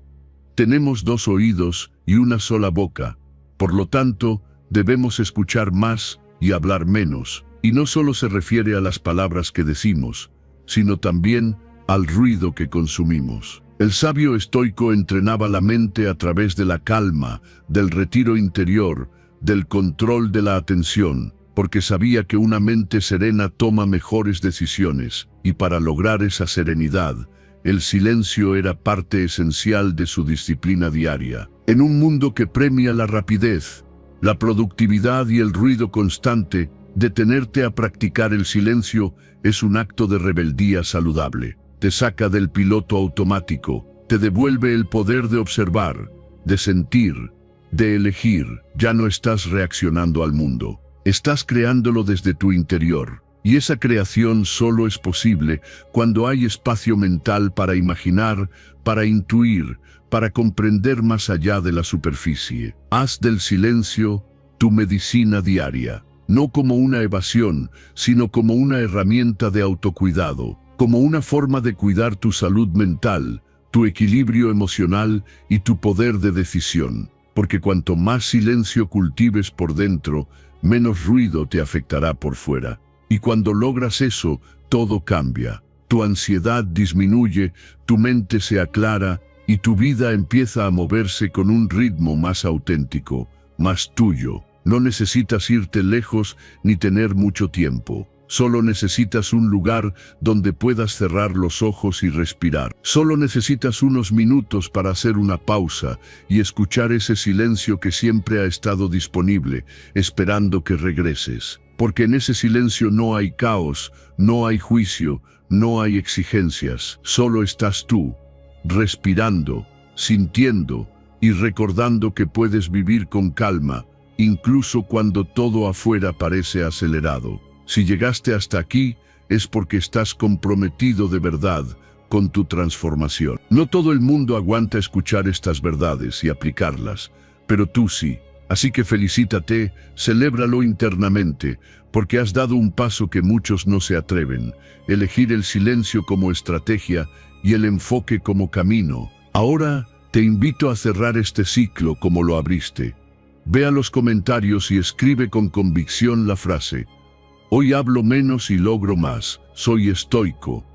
tenemos 2 oídos y una sola boca, por lo tanto, debemos escuchar más y hablar menos. Y no solo se refiere a las palabras que decimos, sino también al ruido que consumimos. El sabio estoico entrenaba la mente a través de la calma, del retiro interior, del control de la atención, porque sabía que una mente serena toma mejores decisiones, y para lograr esa serenidad, el silencio era parte esencial de su disciplina diaria. En un mundo que premia la rapidez, la productividad y el ruido constante, detenerte a practicar el silencio es un acto de rebeldía saludable. Te saca del piloto automático, te devuelve el poder de observar, de sentir, de elegir. Ya no estás reaccionando al mundo, estás creándolo desde tu interior. Y esa creación solo es posible cuando hay espacio mental para imaginar, para intuir, para comprender más allá de la superficie. Haz del silencio tu medicina diaria, no como una evasión, sino como una herramienta de autocuidado, como una forma de cuidar tu salud mental, tu equilibrio emocional y tu poder de decisión. Porque cuanto más silencio cultives por dentro, menos ruido te afectará por fuera. Y cuando logras eso, todo cambia. Tu ansiedad disminuye, tu mente se aclara y tu vida empieza a moverse con un ritmo más auténtico, más tuyo. No necesitas irte lejos ni tener mucho tiempo. Solo necesitas un lugar donde puedas cerrar los ojos y respirar. Solo necesitas unos minutos para hacer una pausa y escuchar ese silencio que siempre ha estado disponible, esperando que regreses. Porque en ese silencio no hay caos, no hay juicio, no hay exigencias. Solo estás tú, respirando, sintiendo y recordando que puedes vivir con calma, incluso cuando todo afuera parece acelerado. Si llegaste hasta aquí, es porque estás comprometido de verdad con tu transformación. No todo el mundo aguanta escuchar estas verdades y aplicarlas, pero tú sí. Así que felicítate, celébralo internamente, porque has dado un paso que muchos no se atreven, elegir el silencio como estrategia y el enfoque como camino. Ahora te invito a cerrar este ciclo como lo abriste. Ve a los comentarios y escribe con convicción la frase: hoy hablo menos y logro más, soy estoico.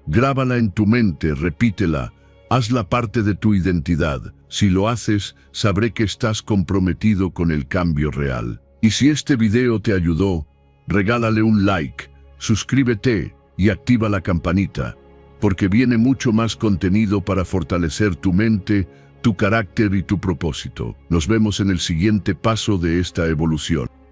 Grábala en tu mente, repítela, hazla parte de tu identidad. Si lo haces, sabré que estás comprometido con el cambio real. Y si este video te ayudó, regálale un like, suscríbete y activa la campanita, porque viene mucho más contenido para fortalecer tu mente, tu carácter y tu propósito. Nos vemos en el siguiente paso de esta evolución.